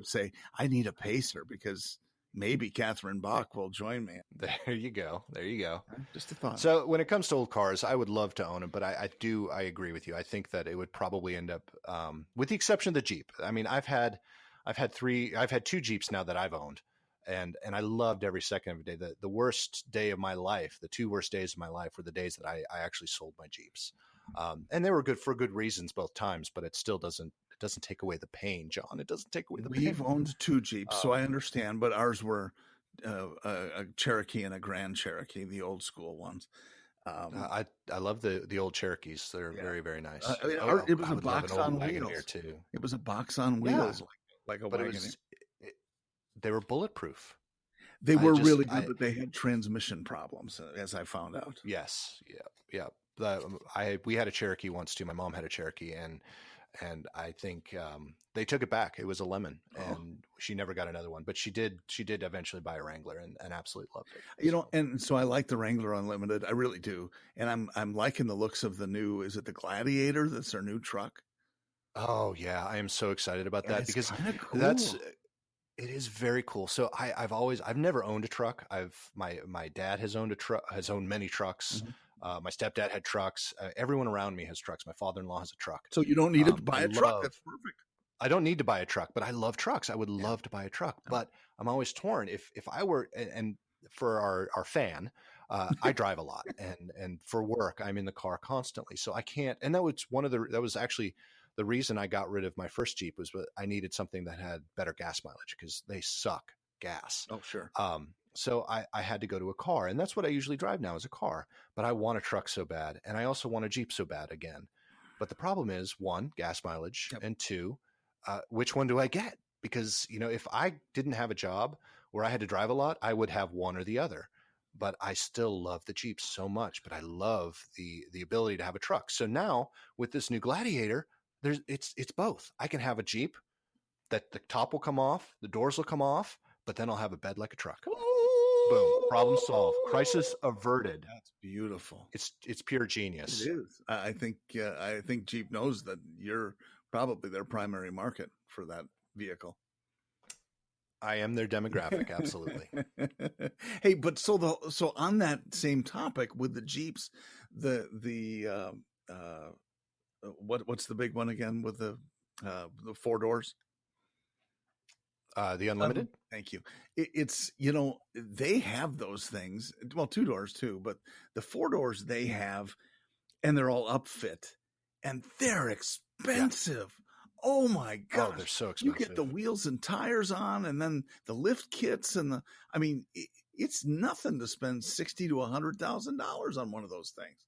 say I need a Pacer, because maybe Catherine Bach will join me. There you go. Just a thought. So when it comes to old cars, I would love to own them, but I agree with you. I think that it would probably end up, with the exception of the Jeep. I mean, I've had 2 Jeeps now that I've owned, and I loved every second of the day. The worst day of my life, the 2 worst days of my life, were the days that I actually sold my Jeeps. And they were good for good reasons both times, but it still doesn't take away the pain, John. It doesn't take away the pain. We've owned 2 Jeeps, so I understand, but ours were a Cherokee and a Grand Cherokee, the old school ones. I love the old Cherokees. They're very, very nice. It was a box on wheels too. It was a box on wheels, like a wagon. They were bulletproof. They were really good, but they had transmission problems, as I found out. Yes. Yeah. We had a Cherokee once too. My mom had a Cherokee, and I think they took it back. It was a lemon, and she never got another one. But she did eventually buy a Wrangler, and absolutely loved it. And so I like the Wrangler Unlimited. I really do, and I'm liking the looks of the new. Is it the Gladiator? That's their new truck. Oh yeah, I am so excited about that, because cool. It is very cool. So I've never owned a truck. My dad has owned has owned many trucks. Mm-hmm. My stepdad had trucks. Everyone around me has trucks. My father-in-law has a truck. So you don't need to buy a truck. That's perfect. I don't need to buy a truck, but I love trucks. I would love to buy a truck, but I'm always torn. If I were, and for our fan, I drive a lot, and for work, I'm in the car constantly. So I can't. And that was actually the reason I got rid of my first Jeep was I needed something that had better gas mileage because they suck gas. Oh, sure. So I had to go to a car, and that's what I usually drive now is a car. But I want a truck so bad, and I also want a Jeep so bad again. But the problem is, one, gas mileage, and two, which one do I get? Because, if I didn't have a job where I had to drive a lot, I would have one or the other. But I still love the Jeep so much, but I love the ability to have a truck. So now with this new Gladiator, it's both. I can have a Jeep that the top will come off, the doors will come off, but then I'll have a bed like a truck. Boom, problem solved, crisis averted. That's beautiful. It's pure genius. It is. I think Jeep knows that you're probably their primary market for that vehicle. I am their demographic, absolutely. Hey, but so on that same topic with the Jeeps, what's the big one again with the 4 doors? The Unlimited. Thank you. It's they have those things. Well, 2 doors too, but the 4 doors they have, and they're all upfit, and they're expensive. Yeah. Oh my God. Oh, they're so expensive. You get the wheels and tires on, and then the lift kits it's nothing to spend $60,000 to $100,000 on one of those things.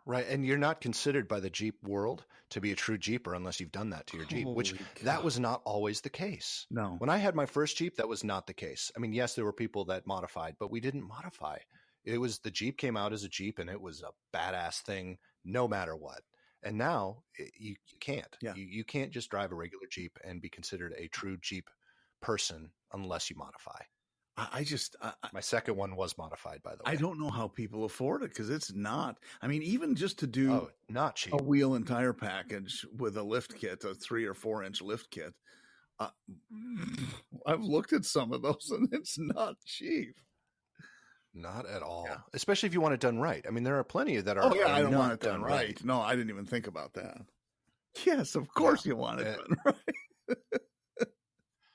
Right. And you're not considered by the Jeep world to be a true Jeeper unless you've done that to your Jeep, which that was not always the case. No. When I had my first Jeep, that was not the case. I mean, yes, there were people that modified, but we didn't modify. It was the Jeep came out as a Jeep, and it was a badass thing no matter what. And now you can't. Yeah. You can't just drive a regular Jeep and be considered a true Jeep person unless you modify. My second one was modified, by the way. I don't know how people afford it because it's not. I mean, even just to do not cheap. A wheel and tire package with a lift kit, a 3 or 4 inch lift kit. I've looked at some of those, and it's not cheap. Not at all, especially if you want it done right. I mean, there are plenty that are. Oh yeah, I don't want it done right. No, I didn't even think about that. Yes, of course you want it done right.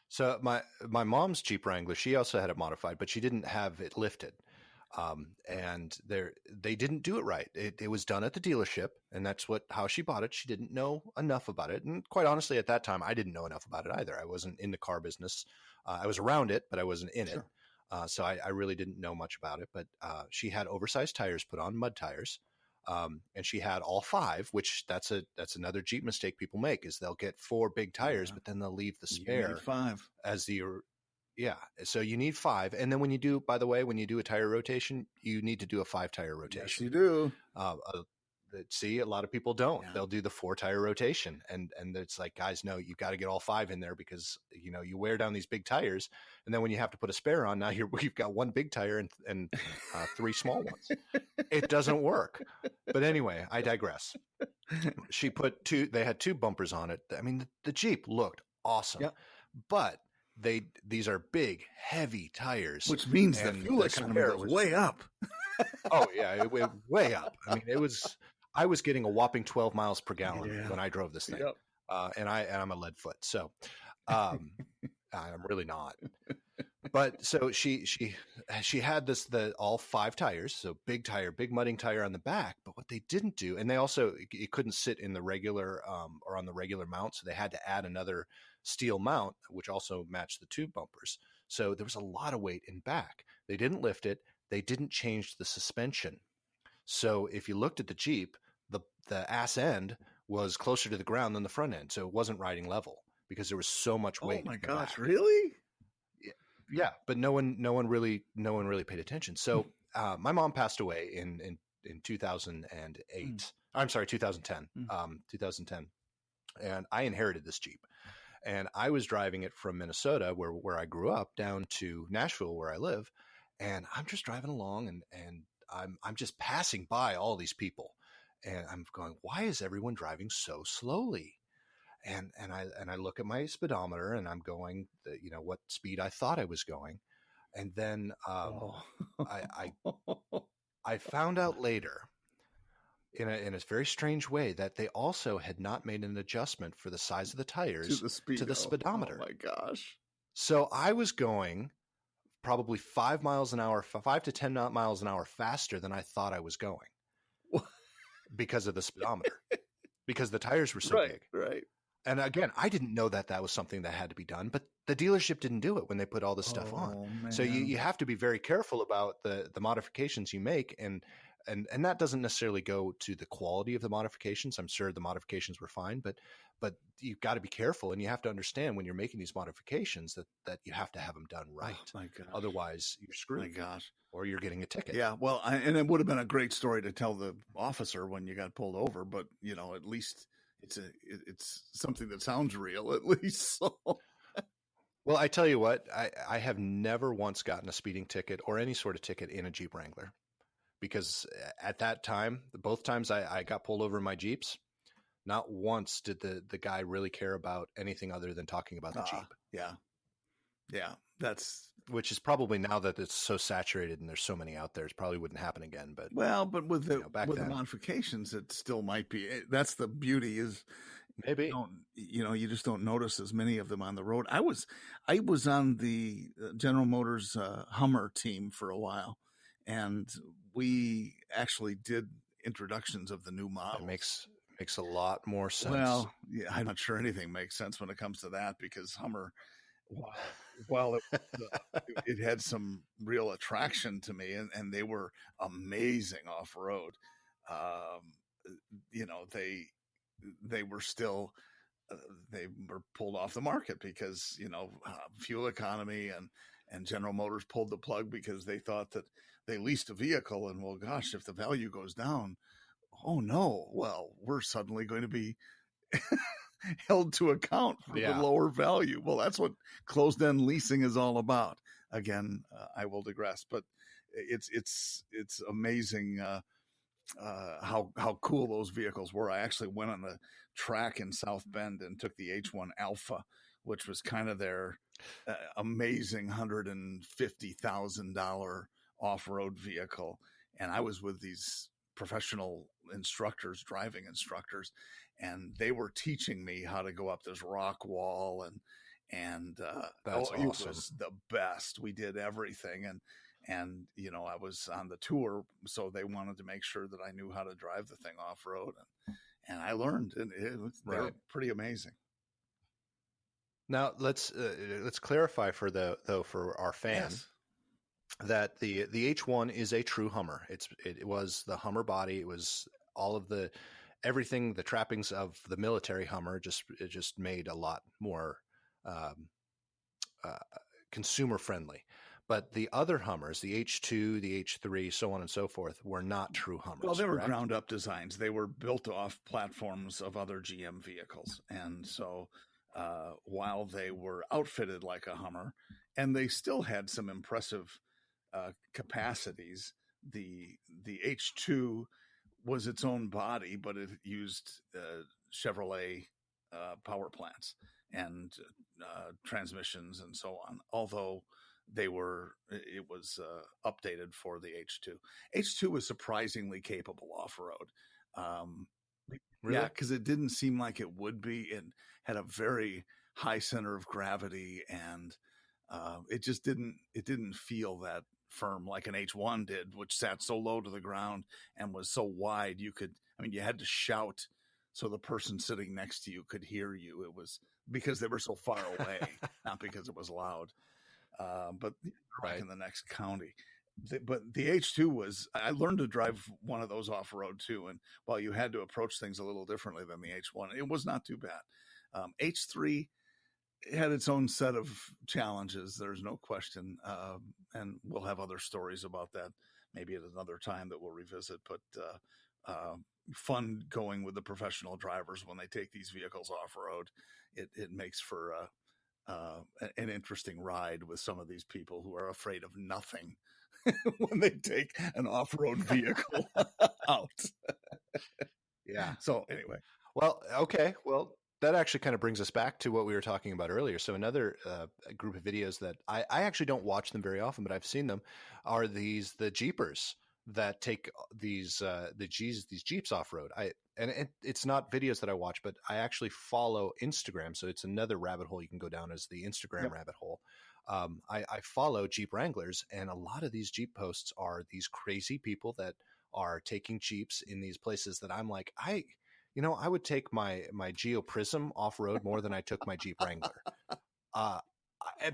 So my mom's Jeep Wrangler, she also had it modified, but she didn't have it lifted, and they didn't do it right. It was done at the dealership, and that's how she bought it. She didn't know enough about it, and quite honestly, at that time, I didn't know enough about it either. I wasn't in the car business. I was around it, but I wasn't in it. So I really didn't know much about it, but she had oversized tires put on, mud tires, and she had all 5, which that's another Jeep mistake people make is they'll get 4 big tires, but then they'll leave the spare 5 as so you need 5, and then when you do a tire rotation, you need to do a 5 tire rotation. Yes, you do. See, a lot of people don't. They'll do the 4 tire rotation, and it's like, guys, no, you've got to get all 5 in there because you wear down these big tires, and then when you have to put a spare on, now you've got 1 big tire and 3 small ones. It doesn't work. But anyway, I digress. She put 2. They had 2 bumpers on it. I mean, the Jeep looked awesome, but these are big, heavy tires, which means the fuel economy goes way up. Oh yeah, it went way up. I mean, I was getting a whopping 12 miles per gallon when I drove this thing. Yep. And I'm a lead foot. So, I'm really not, but so she had all 5 tires. So big tire, big mudding tire on the back, but what they didn't do, and they also, it couldn't sit in the regular, or on the regular mount. So they had to add another steel mount, which also matched the 2 bumpers. So there was a lot of weight in back. They didn't lift it. They didn't change the suspension. So if you looked at the Jeep, the ass end was closer to the ground than the front end. So it wasn't riding level because there was so much weight. Oh my gosh, really? Yeah. But no one really paid attention. So my mom passed away in 2008. I'm sorry, 2010. 2010. And I inherited this Jeep. And I was driving it from Minnesota, where I grew up, down to Nashville, where I live. And I'm just driving along, and I'm just passing by all these people, and I'm going, why is everyone driving so slowly? and I look at my speedometer and I'm going, what speed I thought I was going. And then I found out later in a very strange way that they also had not made an adjustment for the size of the tires to the speedometer. Oh my gosh. So I was going probably 5 to 10 miles an hour faster than I thought I was going because of the speedometer, because the tires were so big. Right. And again, I didn't know that was something that had to be done, but the dealership didn't do it when they put all this stuff on. Man. So you have to be very careful about the modifications you make. And that doesn't necessarily go to the quality of the modifications. I'm sure the modifications were fine, but you've got to be careful, and you have to understand when you're making these modifications that you have to have them done right. Oh my gosh. Otherwise you're screwed. My gosh. Or you're getting a ticket. Yeah. Well, and it would have been a great story to tell the officer when you got pulled over, but at least it's something that sounds real, at least. So. Well, I tell you what, I have never once gotten a speeding ticket or any sort of ticket in a Jeep Wrangler, because at that time, both times I got pulled over in my Jeeps, not once did the guy really care about anything other than talking about the Jeep. Yeah. Which is probably, now that it's so saturated and there's so many out there, it probably wouldn't happen again. But with the modifications, it still might be. That's the beauty, is maybe you just don't notice as many of them on the road. I was on the General Motors Hummer team for a while, and we actually did introductions of the new models. It makes a lot more sense. Well, yeah, I'm not sure anything makes sense when it comes to that, because Hummer, while it had some real attraction to me, and they were amazing off road. They were still they were pulled off the market because fuel economy, and General Motors pulled the plug because they thought that they leased a vehicle, and well, gosh, if the value goes down, oh no, well, we're suddenly going to be held to account for the lower value. Well, that's what closed-end leasing is all about. Again, I will digress, but it's amazing how cool those vehicles were. I actually went on the track in South Bend and took the H1 Alpha, which was kind of their amazing $150,000 off-road vehicle, and I was with these professional instructors, driving instructors, and they were teaching me how to go up this rock wall, and that's awesome. It was the best. We did everything, and I was on the tour, so they wanted to make sure that I knew how to drive the thing off road, and I learned, and they're pretty amazing. Now let's clarify for our fans. That the H1 is a true Hummer. It was the Hummer body. It was all of everything, the trappings of the military Hummer. It just made a lot more consumer friendly. But the other Hummers, the H2, the H3, so on and so forth, were not true Hummers. Well, they were ground up designs. They were built off platforms of other GM vehicles, and so while they were outfitted like a Hummer, and they still had some impressive capacities, the H2 was its own body, but it used Chevrolet power plants and transmissions and so on. Although it was updated for the H2. H2 was surprisingly capable off road. Really? Yeah, because it didn't seem like it would be. It had a very high center of gravity, and it just didn't feel that firm like an H1 did, which sat so low to the ground and was so wide. You had to shout so the person sitting next to you could hear you. It was because they were so far away, not because it was loud. But right in the next county. But the H2 I learned to drive one of those off road too. And while you had to approach things a little differently than the H1, it was not too bad. H3 had its own set of challenges. There's no question. And we'll have other stories about that maybe at another time that we'll revisit, but fun going with the professional drivers when they take these vehicles off road. It makes for an interesting ride with some of these people who are afraid of nothing when they take an off-road vehicle out. Yeah. So anyway. Well, okay. Well, that actually kind of brings us back to what we were talking about earlier. So another group of videos that I actually don't watch them very often, but I've seen them, are the Jeepers that take these Jeeps off road. It's not videos that I watch, but I actually follow Instagram. So it's another rabbit hole you can go down, as the Instagram rabbit hole. I follow Jeep Wranglers, and a lot of these Jeep posts are these crazy people that are taking Jeeps in these places that I'm like, I would take my Geo Prism off road more than I took my Jeep Wrangler.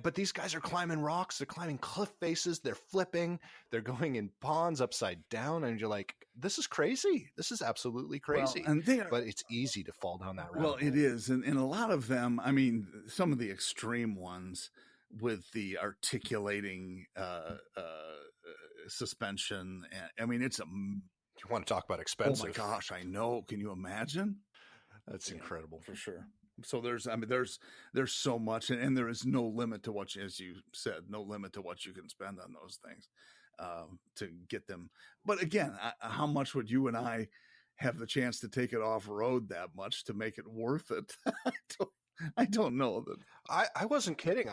But these guys are climbing rocks, they're climbing cliff faces, they're flipping, they're going in ponds upside down, and you're like, this is crazy. This is absolutely crazy. Well, but it's easy to fall down that rabbit hole. It is. And a lot of them, I mean, some of the extreme ones with the articulating suspension. I mean, it's you want to talk about expensive. Oh my gosh, I know. Can you imagine? That's incredible. For sure. So there's so much, and there is no limit to what, as you said, no limit to what you can spend on those things to get them. But again, how much would you and I have the chance to take it off road that much to make it worth it? I don't know that. I wasn't kidding.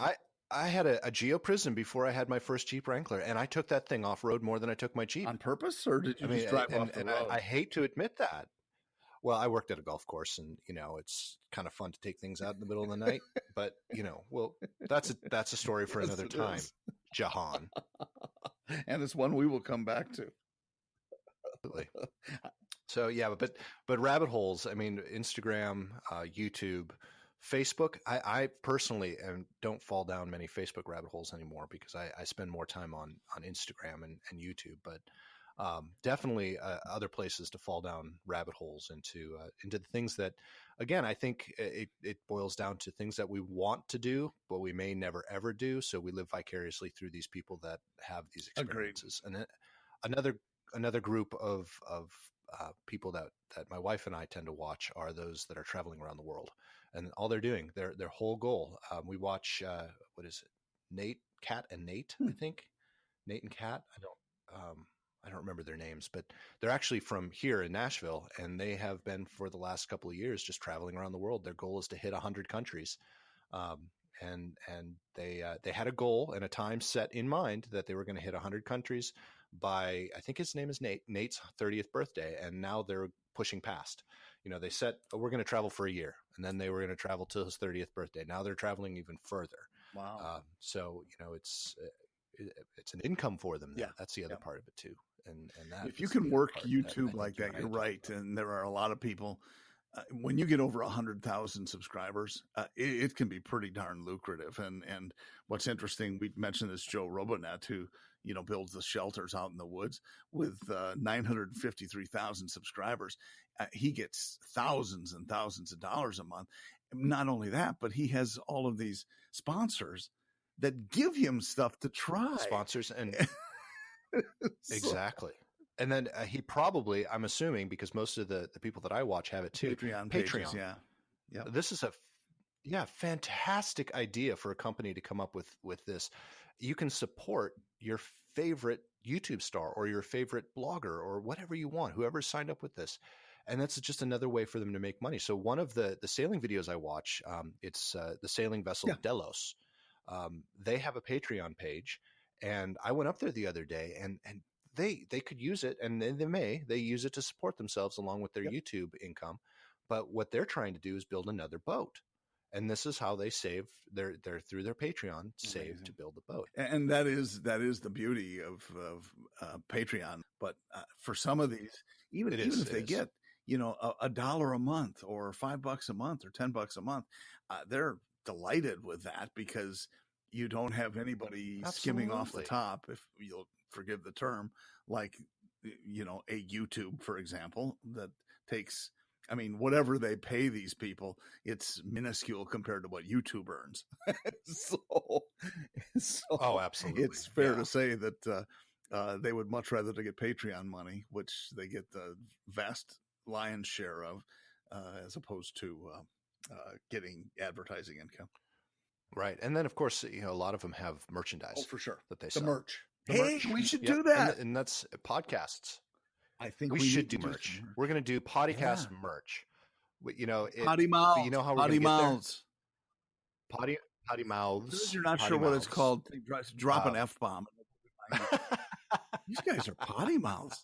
I had a Geo Prism before I had my first Jeep Wrangler, and I took that thing off road more than I took my Jeep. On purpose, or did you just drive off the road? I hate to admit that. Well, I worked at a golf course, and it's kind of fun to take things out in the middle of the night. But that's a story for another time, Jahan. And it's one we will come back to. Absolutely. So yeah, but rabbit holes. I mean, Instagram, YouTube, Facebook. I personally don't fall down many Facebook rabbit holes anymore because I spend more time on Instagram and YouTube. But definitely other places to fall down rabbit holes into the things that, again, I think it boils down to things that we want to do, but we may never ever do. So we live vicariously through these people that have these experiences. Agreed. And another group of people that my wife and I tend to watch are those that are traveling around the world, and all they're doing, their whole goal. We watch what is it? Kat and Nate, I think. Nate and Kat. I don't remember their names, but they're actually from here in Nashville, and they have been for the last couple of years just traveling around the world. Their goal is to hit 100 countries. And they had a goal and a time set in mind that they were going to hit 100 countries by, I think his name is Nate's 30th birthday. And now they're pushing past. They said, we're going to travel for a year, and then they were going to travel till his 30th birthday. Now they're traveling even further. Wow. So, it's an income for them. Yeah. That's the other part of it too. And that, if you can work YouTube like that, you're right. And there are a lot of people, when you get over 100,000 subscribers, it can be pretty darn lucrative. And what's interesting, we mentioned this Joe Robonet, who, builds the shelters out in the woods with 953,000 subscribers. He gets thousands and thousands of dollars a month. Not only that, but he has all of these sponsors that give him stuff to try. Sponsors and exactly. And then he probably, I'm assuming, because most of the people that I watch have it too. Patreon. Pages, yeah. This is a fantastic idea for a company to come up with this. You can support your favorite YouTube star or your favorite blogger or whatever you want, whoever signed up with this. And that's just another way for them to make money. So one of the sailing videos I watch, it's the sailing vessel Delos. They have a Patreon page, and I went up there the other day, and they could use it, and they use it to support themselves along with their YouTube income. But what they're trying to do is build another boat. And this is how they save they're through their Patreon save to build the boat. And that is the beauty of Patreon. But for some of these, even if they get, $1 a month or $5 a month or $10 a month, they're delighted with that because you don't have anybody skimming off the top, if you'll forgive the term, like, a YouTube, for example, that takes, whatever they pay these people, it's minuscule compared to what YouTube earns. so absolutely. It's fair to say that they would much rather to get Patreon money, which they get the vast lion's share of, as opposed to getting advertising income. Right. And then, of course, a lot of them have merchandise. Oh, for sure. That they sell. The merch. We should do that. And that's podcasts. I think we should do merch. We're going to do podcast merch. Potty mouths. You know how we're Potty gonna get there? mouths. Potty mouths. You're not potty sure what mouths. it's called. Drop an F-bomb. These guys are potty mouths.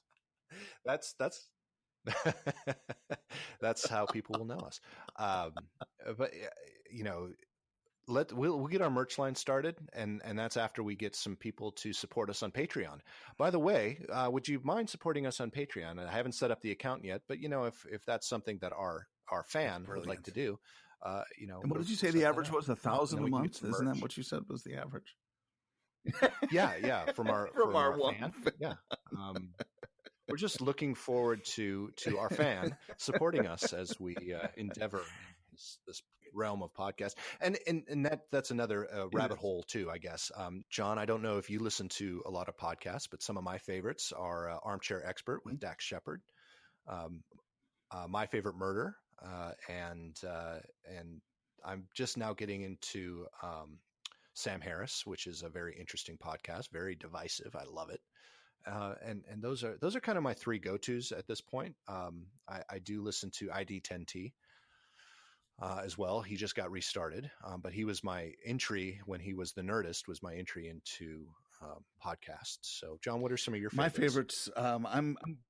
That's that's how people will know us. But we'll get our merch line started, and that's after we get some people to support us on Patreon. By the way, would you mind supporting us on Patreon? I haven't set up the account yet, but if that's something that our fan would like to do, And what did you say the average was? 1,000 a month? Isn't that what you said was the average? Yeah, from our fan. Yeah. We're just looking forward to our fan supporting us as we endeavor in this realm of podcast. And that's another rabbit hole too, I guess. John, I don't know if you listen to a lot of podcasts, but some of my favorites are Armchair Expert with Dax Shepard, My Favorite Murder, and I'm just now getting into Sam Harris, which is a very interesting podcast, very divisive. I love it. And those are kind of my three go-tos at this point. I do listen to ID10T as well. He just got restarted, but he was my entry when he was the Nerdist, was my entry into podcasts. So, John, what are some of your favorites? My favorites.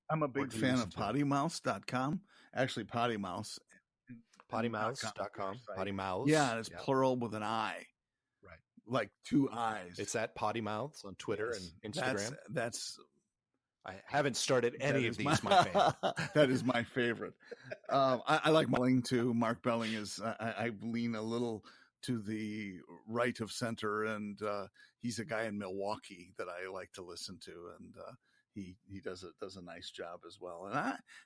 I'm a big fan of PoddiMouths.com. Actually, PoddiMouths. PoddiMouths.com. PoddiMouths. Yeah, and it's plural with an I. Right. Like two eyes. It's at PoddiMouths on Twitter and Instagram. That's I haven't started any of these, my fan. That is my favorite. I like Belling too. Mark Belling is, I lean a little to the right of center, and he's a guy in Milwaukee that I like to listen to, and he does a nice job as well.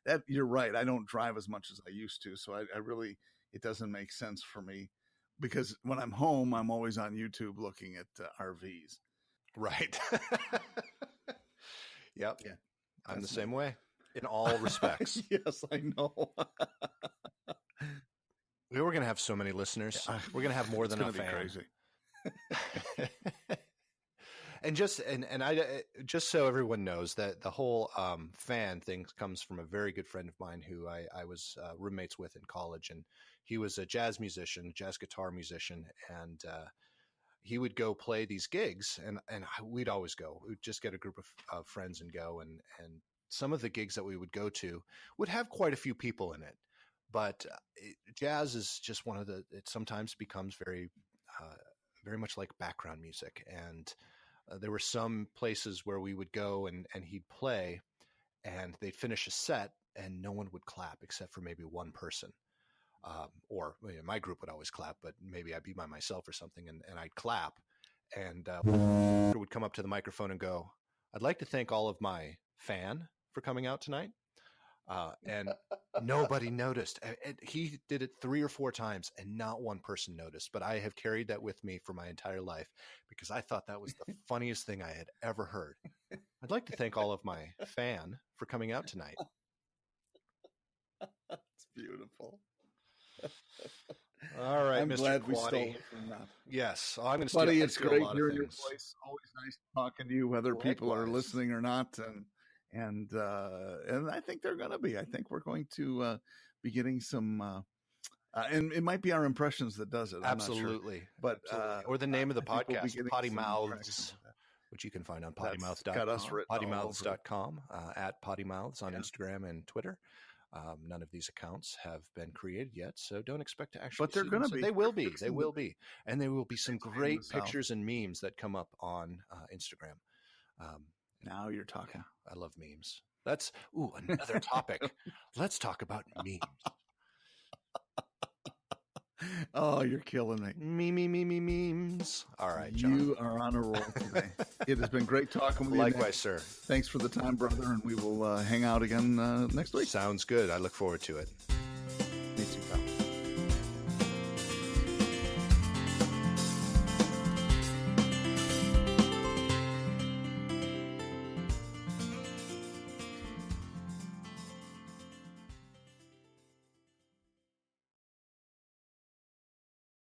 And you're right. I don't drive as much as I used to, so I really, it doesn't make sense for me, because when I'm home, I'm always on YouTube looking at RVs. Right. Yep. Yeah. I'm the same way in all respects. Yes, I know. We were going to have so many listeners. We're going to have more than a fan. Crazy. And just so everyone knows that the whole fan thing comes from a very good friend of mine who I was roommates with in college, and he was a jazz musician, jazz guitar musician, and he would go play these gigs, and we'd always go. We'd just get a group of friends and go, and some of the gigs that we would go to would have quite a few people in it. But jazz is just it sometimes becomes very, very much like background music. And there were some places where we would go and he'd play, and they'd finish a set and no one would clap except for maybe one person. Or my group would always clap, but maybe I'd be by myself or something, and I'd clap, and would come up to the microphone and go, "I'd like to thank all of my fan for coming out tonight." And nobody noticed. He did it 3 or 4 times, and not one person noticed. But I have carried that with me for my entire life, because I thought that was the funniest thing I had ever heard. I'd like to thank all of my fan for coming out tonight. It's beautiful. All right, I'm Mr. glad Quaddy. we stole it from that. Yes, I'm going to Buddy, steal. it's great hearing your voice. Always nice talking to you, whether people are listening or not, and I think they're going to be. I think we're going to be getting some, and it might be our impressions that does it. I'm Absolutely, not sure. But or the name of the podcast, we'll PoddiMouths, which you can find on PoddiMouths.com, got us written PoddiMouths.com, at PoddiMouths on Instagram and Twitter. None of these accounts have been created yet, so don't expect to actually. But they're going to be. They will be. They will be, and there will be some great pictures and memes that come up on Instagram. Now you're talking. I love memes. That's another topic. Let's talk about memes. Oh, you're killing me. Memes. All right, John. You are on a roll today. It has been great talking with you. Likewise, sir. Thanks for the time, brother, and we will hang out again next week. Sounds good. I look forward to it.